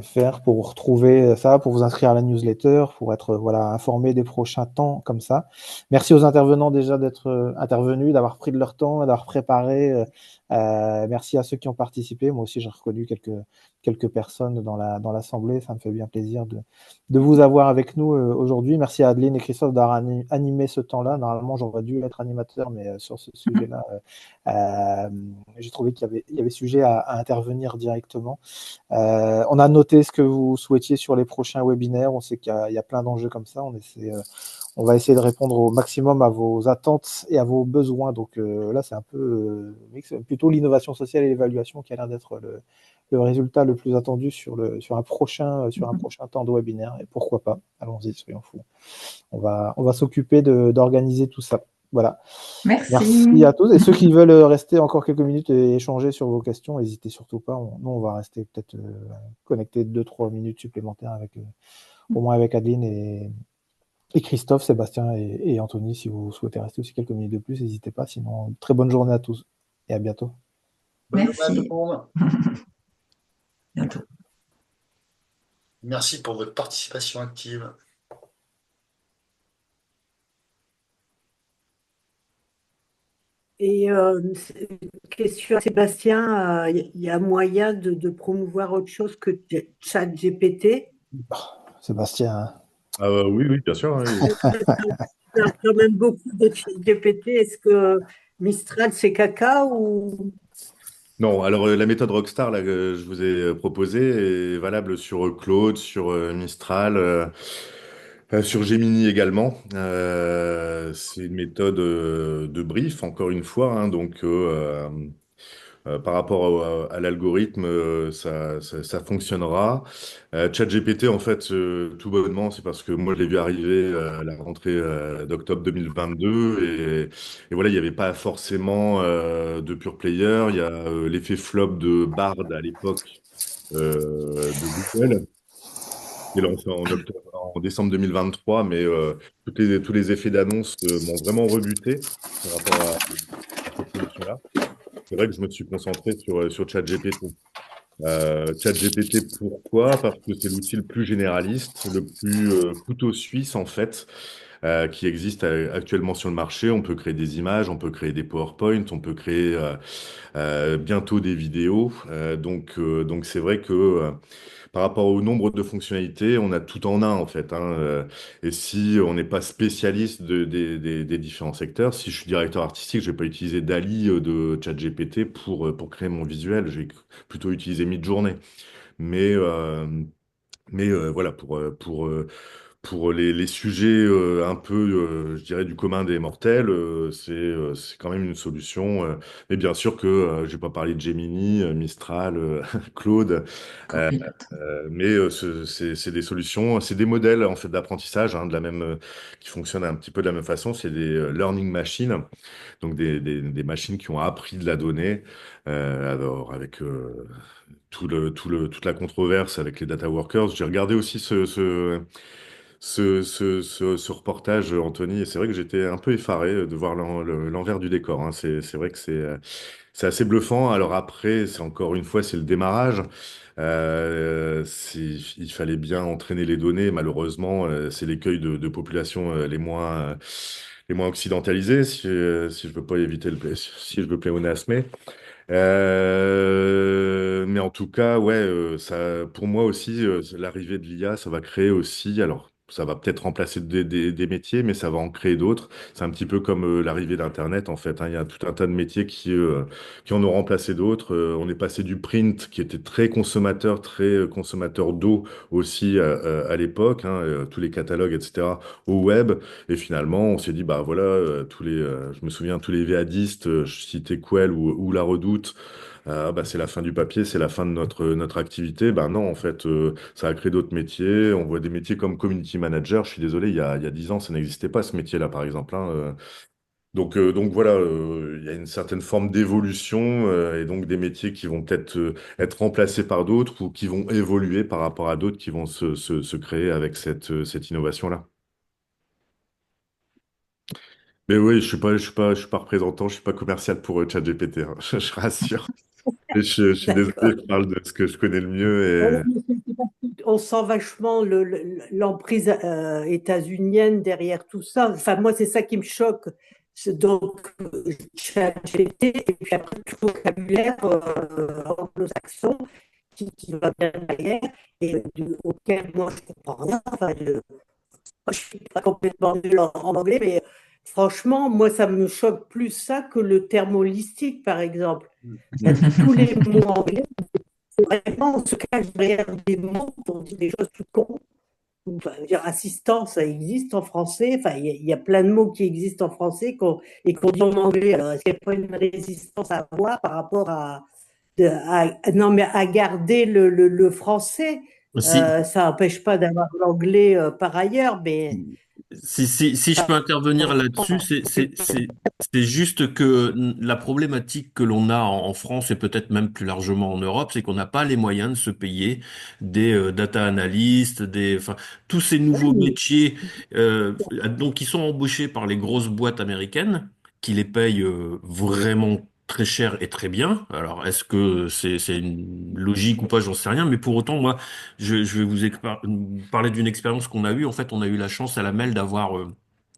.fr pour retrouver ça, pour vous inscrire à la newsletter, pour être voilà, informé des prochains temps comme ça. Merci aux intervenants déjà d'être intervenus, d'avoir pris de leur temps, d'avoir préparé. Merci à ceux qui ont participé. Moi aussi, j'ai reconnu quelques personnes dans l'assemblée. Ça me fait bien plaisir de vous avoir avec nous aujourd'hui. Merci à Adeline et Christophe d'avoir animé ce temps-là. Normalement, j'aurais dû être animateur, mais sur ce sujet-là, j'ai trouvé qu'il y avait sujet à intervenir directement. On a noté ce que vous souhaitiez sur les prochains webinaires. On sait qu'il y a plein d'enjeux comme ça. On va essayer de répondre au maximum à vos attentes et à vos besoins. Donc là, c'est un peu plutôt l'innovation sociale et l'évaluation qui a l'air d'être le résultat le plus attendu sur un prochain temps de webinaire. Et pourquoi pas? Allons-y, soyons fous. On va s'occuper d'organiser tout ça. Voilà. Merci Merci. à tous. Et ceux qui veulent rester encore quelques minutes et échanger sur vos questions, n'hésitez surtout pas. Nous, on va rester peut-être connectés 2-3 minutes supplémentaires au moins avec Adeline et Christophe, Sébastien et Anthony. Si vous souhaitez rester aussi quelques minutes de plus, n'hésitez pas. Sinon, très bonne journée à tous et à bientôt. Bonne journée à tout le Merci. monde. Bientôt. Merci pour votre participation active. Et question à Sébastien, il y a moyen de promouvoir autre chose que ChatGPT? Sébastien, hein. Oui, oui, bien sûr, hein. Il y a quand même beaucoup de ChatGPT. Est-ce que Mistral, c'est caca ou... Non, alors la méthode Rockstar là, que je vous ai proposée est valable sur Claude, sur Mistral, sur Gemini également. C'est une méthode de brief, encore une fois, hein, donc par rapport à l'algorithme, ça fonctionnera. ChatGPT, en fait, tout bonnement, c'est parce que moi, je l'ai vu arriver à la rentrée d'octobre 2022 et voilà, il n'y avait pas forcément de pure player. Il y a l'effet flop de Bard à l'époque de Google, qui est lancé en décembre 2023, mais tous les effets d'annonce m'ont vraiment rebuté par rapport à cette solution-là. C'est vrai que je me suis concentré sur ChatGPT. ChatGPT, pourquoi? Parce que c'est l'outil le plus généraliste, le plus couteau suisse en fait, qui existe actuellement sur le marché. On peut créer des images, on peut créer des PowerPoint, on peut créer bientôt des vidéos. Donc c'est vrai que par rapport au nombre de fonctionnalités, on a tout en un en fait, hein. Et si on n'est pas spécialiste des différents secteurs, si je suis directeur artistique, je vais pas utiliser DALL-E de ChatGPT pour créer mon visuel. Je vais plutôt utiliser Midjourney. Mais, euh, mais voilà, pour les sujets un peu, je dirais, du commun des mortels, c'est quand même une solution. Mais bien sûr que je vais pas parler de Gemini, Mistral, Claude, euh, Copilote. mais c'est des solutions, c'est des modèles en fait d'apprentissage, hein, qui fonctionnent un petit peu de la même façon. C'est des learning machines, donc des machines qui ont appris de la donnée. Alors avec toute la controverse avec les data workers, j'ai regardé aussi ce reportage, Anthony, et c'est vrai que j'étais un peu effaré de voir l'envers du décor, hein. C'est vrai que c'est assez bluffant. Alors après, c'est encore une fois, c'est le démarrage. Il fallait bien entraîner les données. Malheureusement, c'est l'écueil de populations les moins occidentalisées, si je veux pas éviter si je veux pléonasmer. Mais en tout cas, ouais, pour moi aussi, l'arrivée de l'IA, ça va créer aussi, alors, ça va peut-être remplacer des métiers, mais ça va en créer d'autres. C'est un petit peu comme l'arrivée d'Internet, en fait, hein. Il y a tout un tas de métiers qui en ont remplacé d'autres. On est passé du print, qui était très consommateur d'eau aussi à l'époque, hein, tous les catalogues, etc., au web. Et finalement, on s'est dit, bah voilà, je me souviens, tous les VADistes, je citais Quell ou La Redoute, bah, c'est la fin du papier, c'est la fin de notre activité. Ben non, en fait, ça a créé d'autres métiers. On voit des métiers comme community manager. Je suis désolé, il y a 10 ans, ça n'existait pas ce métier-là, par exemple, hein. Donc voilà, il y a une certaine forme d'évolution et donc des métiers qui vont peut-être être remplacés par d'autres ou qui vont évoluer par rapport à d'autres qui vont se créer avec cette innovation-là. Mais oui, je suis pas représentant, je suis pas commercial pour ChatGPT, hein. Je rassure. Je suis désolé, D'accord. je parle de ce que je connais le Ouais, mieux. mais c'est parce que on sent vachement l'emprise états-unienne derrière tout ça. Enfin, moi, c'est ça qui me choque. Donc, ChatGPT, et puis après, tout le vocabulaire anglo-saxon qui va bien derrière, et auquel moi, je comprends rien. Enfin, moi, je suis pas complètement nulle en anglais, mais franchement, moi, ça me choque plus ça que le terme holistique, par exemple. Tous les mots anglais, vraiment, on se cache derrière des mots pour dire des choses tout con. Enfin, je veux dire, assistant, ça existe en français. Enfin, il y a plein de mots qui existent en français et qu'on dit en anglais. Alors, est-ce qu'il n'y a pas une résistance à avoir par rapport non, mais à garder le français? Si, Ça n'empêche pas d'avoir l'anglais par ailleurs, mais si je peux intervenir là-dessus, c'est juste que la problématique que l'on a en France et peut-être même plus largement en Europe, c'est qu'on n'a pas les moyens de se payer des data analystes, enfin, tous ces nouveaux oui, métiers donc qui sont embauchés par les grosses boîtes américaines qui les payent vraiment très cher et très bien. Alors, est-ce que c'est une logique ou pas, j'en sais rien, mais pour autant, moi, je vais parler d'une expérience qu'on a eue. En fait, on a eu la chance à la MEL d'avoir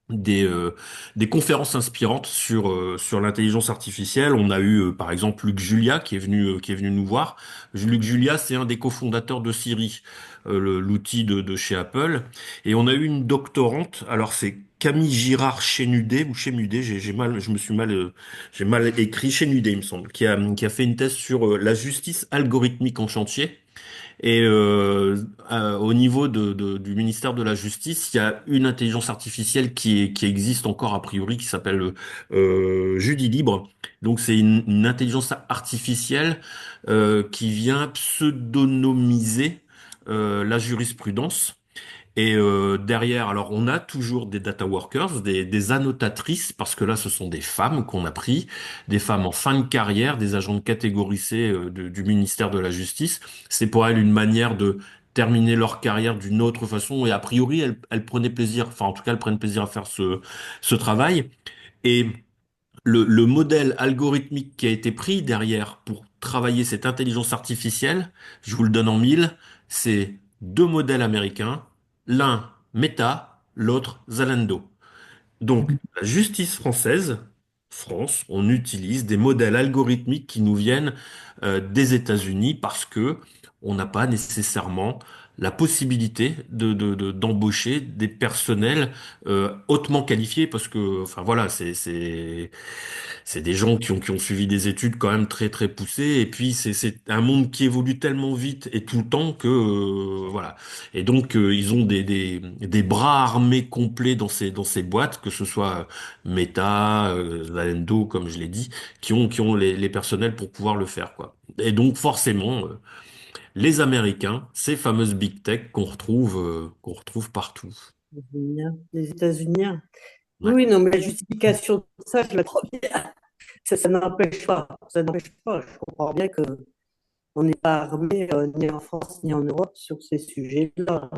des, euh, des conférences inspirantes sur l'intelligence artificielle. On a eu, par exemple, Luc Julia qui est venu nous voir. Luc Julia, c'est un des cofondateurs de Siri, l'outil de chez Apple. Et on a eu une doctorante. Alors, c'est Camille Girard Chénudé ou Chémudé, j'ai mal écrit Chénudé, il me semble, qui a fait une thèse sur la justice algorithmique en chantier. Et au niveau du ministère de la Justice, il y a une intelligence artificielle qui existe encore a priori, qui s'appelle Judy Libre. Donc c'est une intelligence artificielle qui vient pseudonymiser la jurisprudence. Et derrière, alors on a toujours des data workers, des annotatrices, parce que là ce sont des femmes qu'on a pris, des femmes en fin de carrière, des agents de catégorie C du ministère de la Justice. C'est pour elles une manière de terminer leur carrière d'une autre façon, et a priori elles prenaient plaisir, enfin en tout cas elles prennent plaisir à faire ce travail. Et le modèle algorithmique qui a été pris derrière pour travailler cette intelligence artificielle, je vous le donne en mille, c'est deux modèles américains, l'un Meta, l'autre Zalando. Donc, la justice française, France, on utilise des modèles algorithmiques qui nous viennent des États-Unis parce que on n'a pas nécessairement la possibilité d'embaucher des personnels hautement qualifiés parce que, enfin voilà, c'est des gens qui ont suivi des études quand même très très poussées et puis c'est un monde qui évolue tellement vite et tout le temps que voilà. Et donc, ils ont des bras armés complets dans ces boîtes, que ce soit Meta, Zalando, comme je l'ai dit, qui ont les personnels pour pouvoir le faire, quoi. Et donc, forcément, les Américains, ces fameuses big tech qu'on retrouve partout. les États-Unis. Ouais. Oui, non, mais la justification de ça, je la trouve bien. Ça n'empêche pas. Ça n'empêche pas. Je comprends bien que on n'est pas armé ni en France ni en Europe sur ces sujets-là.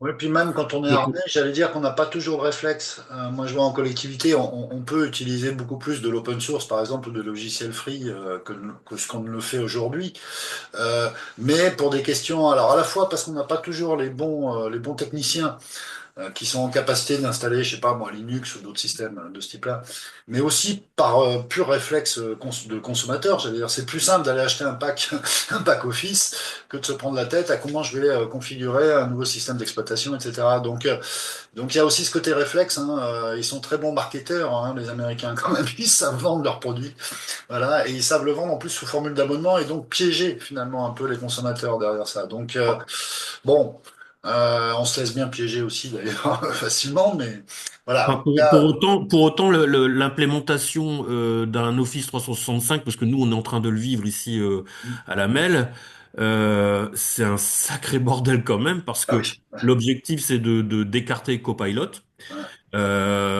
Oui, puis même quand on est Donc, armé, j'allais dire qu'on n'a pas toujours le réflexe. Moi, je vois en collectivité, on peut utiliser beaucoup plus de l'open source, par exemple, ou de logiciels free que ce qu'on ne le fait aujourd'hui. Euh, mais pour des questions, alors à la fois parce qu'on n'a pas toujours les bons techniciens qui sont en capacité d'installer, je sais pas moi, Linux ou d'autres systèmes de ce type-là, mais aussi par pur réflexe de consommateur. J'allais dire, c'est plus simple d'aller acheter un pack, un pack Office que de se prendre la tête à comment je vais configurer un nouveau système d'exploitation, etc. Donc il y a aussi ce côté réflexe. Hein, ils sont très bons marketeurs, hein, les Américains quand même. Ils savent vendre leurs produits, voilà, et ils savent le vendre en plus sous formule d'abonnement et donc piéger finalement un peu les consommateurs derrière ça. Donc bon, on se laisse bien piéger aussi d'ailleurs facilement, mais voilà. En enfin, tout cas, pour autant l'implémentation d'un Office 365, parce que nous on est en train de le vivre ici à la MEL, c'est un sacré bordel quand même, parce ah que oui, l'objectif c'est de d'écarter Copilot. ouais,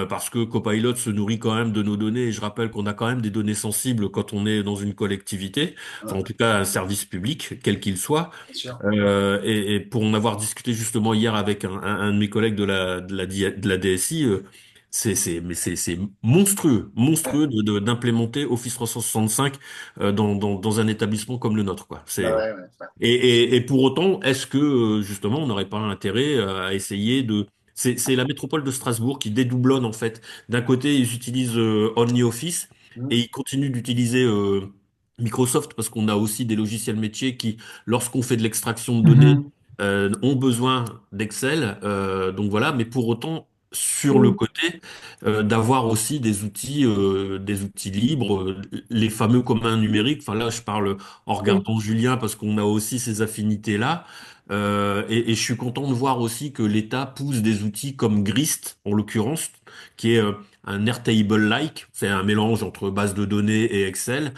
Parce que Copilot se nourrit quand même de nos données, et je rappelle qu'on a quand même des données sensibles quand on est dans une collectivité, enfin en ouais, tout cas un service public, quel qu'il soit. bien sûr. Et pour en avoir discuté justement hier avec un de mes collègues de la DSI, c'est monstrueux, Ouais, monstrueux d'implémenter Office 365 dans un établissement comme le nôtre, quoi. bah ouais, ouais, ouais. Et pour autant, est-ce que justement on n'aurait pas intérêt à essayer de... C'est la métropole de Strasbourg qui dédoublonne en fait. D'un côté, ils utilisent OnlyOffice et Mhm. ils continuent d'utiliser Microsoft parce qu'on a aussi des logiciels métiers qui, lorsqu'on fait de l'extraction de données, Mhm. ont besoin d'Excel. Donc voilà, mais pour autant, sur le Mm. côté, d'avoir aussi des outils libres, les fameux communs numériques. Enfin là, je parle en Oui. regardant Julien parce qu'on a aussi ces affinités-là. Et je suis content de voir aussi que l'État pousse des outils comme Grist, en l'occurrence, qui est un Airtable-like. C'est un mélange entre base de données et Excel.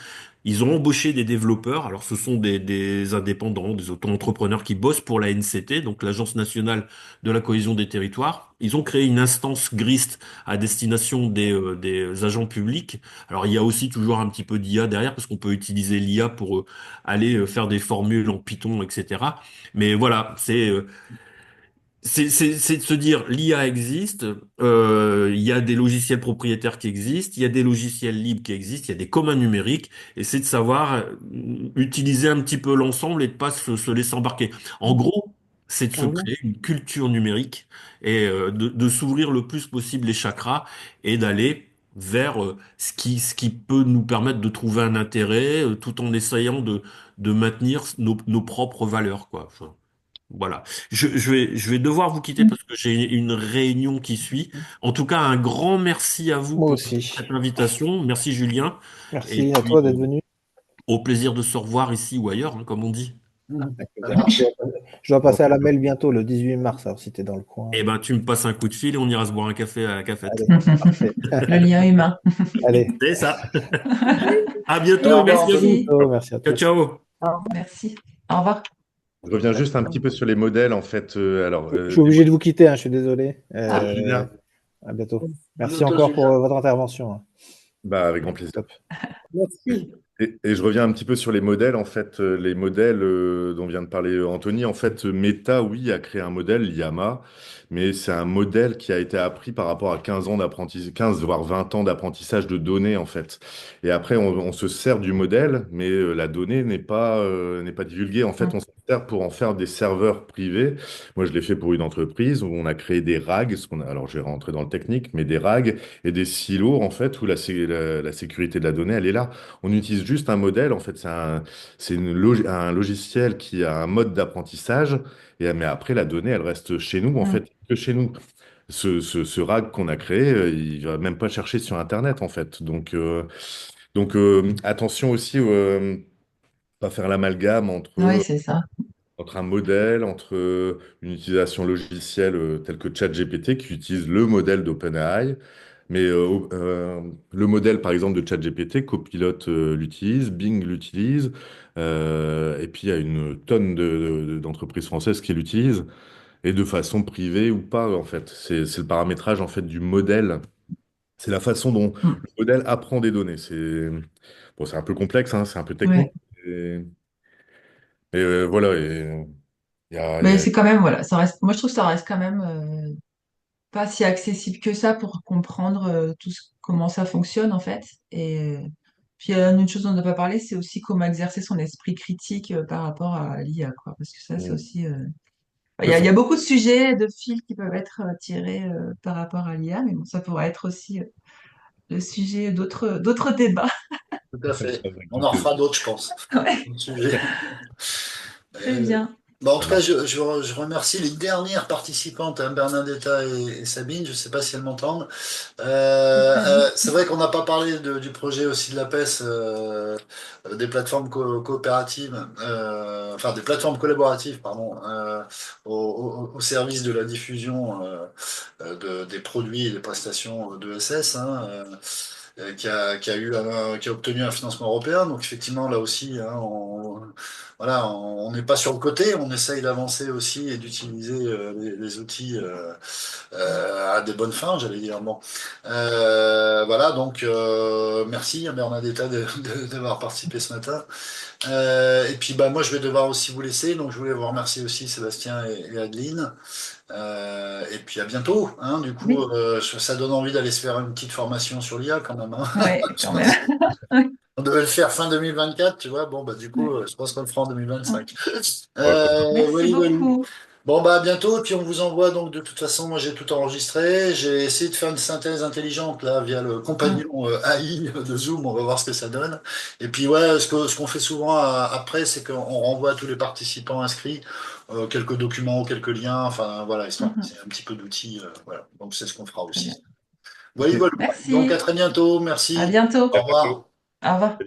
Ils ont embauché des développeurs. Alors, ce sont des indépendants, des auto-entrepreneurs qui bossent pour la NCT, donc l'Agence nationale de la cohésion des territoires. Ils ont créé une instance Grist à destination des agents publics. Alors, il y a aussi toujours un petit peu d'IA derrière, parce qu'on peut utiliser l'IA pour aller faire des formules en Python, etc. Mais voilà, c'est de se dire l'IA existe, il y a des logiciels propriétaires qui existent, il y a des logiciels libres qui existent, il y a des communs numériques, et c'est de savoir utiliser un petit peu l'ensemble et de pas se laisser embarquer. En gros, c'est de se Ah ouais. créer une culture numérique et de s'ouvrir le plus possible les chakras et d'aller vers ce qui peut nous permettre de trouver un intérêt tout en essayant de maintenir nos propres valeurs, quoi. Enfin, voilà. Je vais devoir vous quitter parce que j'ai une réunion qui suit. En tout cas, un grand merci à vous Moi pour aussi. cette invitation. Merci Julien. Et Merci à puis, toi d'être venu. au plaisir de se revoir ici ou ailleurs, hein, comme on dit. Mhm. Avec Ça plaisir. marche. Je dois Bon, passer à la Mel bientôt, le 18 mars, alors si tu es dans le Eh coin. ben, tu me passes un coup de fil et on ira se boire un café à la cafette. Allez, parfait. Le lien humain. Allez, C'est ça. À bientôt et Alors, bon, merci à à Anthony. vous. bientôt. Merci à Ciao, tous. ciao. Merci. Au revoir. je reviens juste un petit peu sur les modèles, en fait. Je suis obligé de vous quitter, hein, je suis désolé. Salut Julien. À bientôt. À Merci bientôt, encore pour Julien. votre intervention, hein. Bah, avec grand plaisir. Top. Merci. Et je reviens un petit peu sur les modèles, en fait, les modèles dont vient de parler Anthony. En fait, Meta, oui, a créé un modèle, l'IAMA, mais c'est un modèle qui a été appris par rapport à 15 ans d'apprentissage, 15 voire 20 ans d'apprentissage de données, en fait. Et après, on se sert du modèle, mais la donnée n'est pas divulguée. En fait, on se sert pour en faire des serveurs privés. Moi, je l'ai fait pour une entreprise où on a créé des RAG, alors je vais rentrer dans le technique, mais des RAG et des silos, en fait, où la sécurité de la donnée, elle est là. On utilise juste un modèle, en fait, un logiciel qui a un mode d'apprentissage, mais après, la donnée, elle reste chez nous, en fait, que chez nous. Ce RAG qu'on a créé, il va même pas chercher sur Internet, en fait. Attention aussi, pas faire l'amalgame Oui, c'est ça. entre un modèle, entre une utilisation logicielle telle que ChatGPT qui utilise le modèle d'OpenAI, mais le modèle par exemple de ChatGPT, Copilot l'utilise, Bing l'utilise, et puis il y a une tonne d'entreprises françaises qui l'utilisent, et de façon privée ou pas en fait. C'est le paramétrage en fait du modèle. C'est la façon dont Mm. le modèle apprend des données. C'est un peu complexe, hein, c'est un peu technique. Ouais. Et voilà. Mais c'est quand même, voilà, ça reste, moi je trouve que ça reste quand même pas si accessible que ça pour comprendre comment ça fonctionne en fait. Et puis une chose dont on n'a pas parlé, c'est aussi comment exercer son esprit critique par rapport à l'IA, quoi. Parce que ça, c'est Mm. aussi. Ouais, Il y a beaucoup de sujets, de fils qui peuvent être tirés par rapport à l'IA, mais bon, ça pourrait être aussi le sujet d'autres débats. Tout à fait. avec On grand en plaisir. refera d'autres, je pense. Ouais, D'autres sujets. très Euh, bien. Bah, en Ça tout cas, marche. je remercie les dernières participantes, hein, Bernadetta et Sabine. Je ne sais pas si elles m'entendent. Salut. C'est vrai qu'on n'a pas parlé du projet aussi de la PES, des plateformes coopératives, enfin des plateformes collaboratives, pardon, au service de la diffusion des produits et des prestations de SS. Hein, qui a obtenu un financement européen. Donc effectivement, là aussi, hein, voilà, on n'est pas sur le côté, on essaye d'avancer aussi et d'utiliser les outils à des bonnes fins, j'allais dire. Bon, voilà, donc merci à Bernadetta d'avoir participé ce matin. Et puis bah moi, je vais devoir aussi vous laisser, donc je voulais vous remercier aussi Sébastien et Adeline. Et puis à bientôt, hein, du coup, Oui, ça donne envie d'aller se faire une petite formation sur l'IA quand même, hein. ouais, quand même. On devait le faire fin 2024, tu vois. Bon, bah, du coup, Ouais, je pense qu'on le fera en ouais. 2025. Ouais, pas de souci. Merci Voilà, voilà. beaucoup. Bon, bah, à bientôt. Puis on vous envoie donc, de toute façon, moi j'ai tout enregistré. J'ai essayé de faire une synthèse intelligente là via le Mm. compagnon AI de Zoom. On va voir ce que ça donne. Et puis, ouais, ce qu'on fait souvent après, c'est qu'on renvoie à tous les participants inscrits quelques documents ou quelques liens. Enfin, voilà, histoire Mhm. c'est un petit peu d'outils. Voilà. Donc, c'est ce qu'on fera Très bien. aussi. Voilà, voilà. Donc, à Merci. très bientôt. À Merci. bientôt. Au À bientôt. revoir. Au revoir.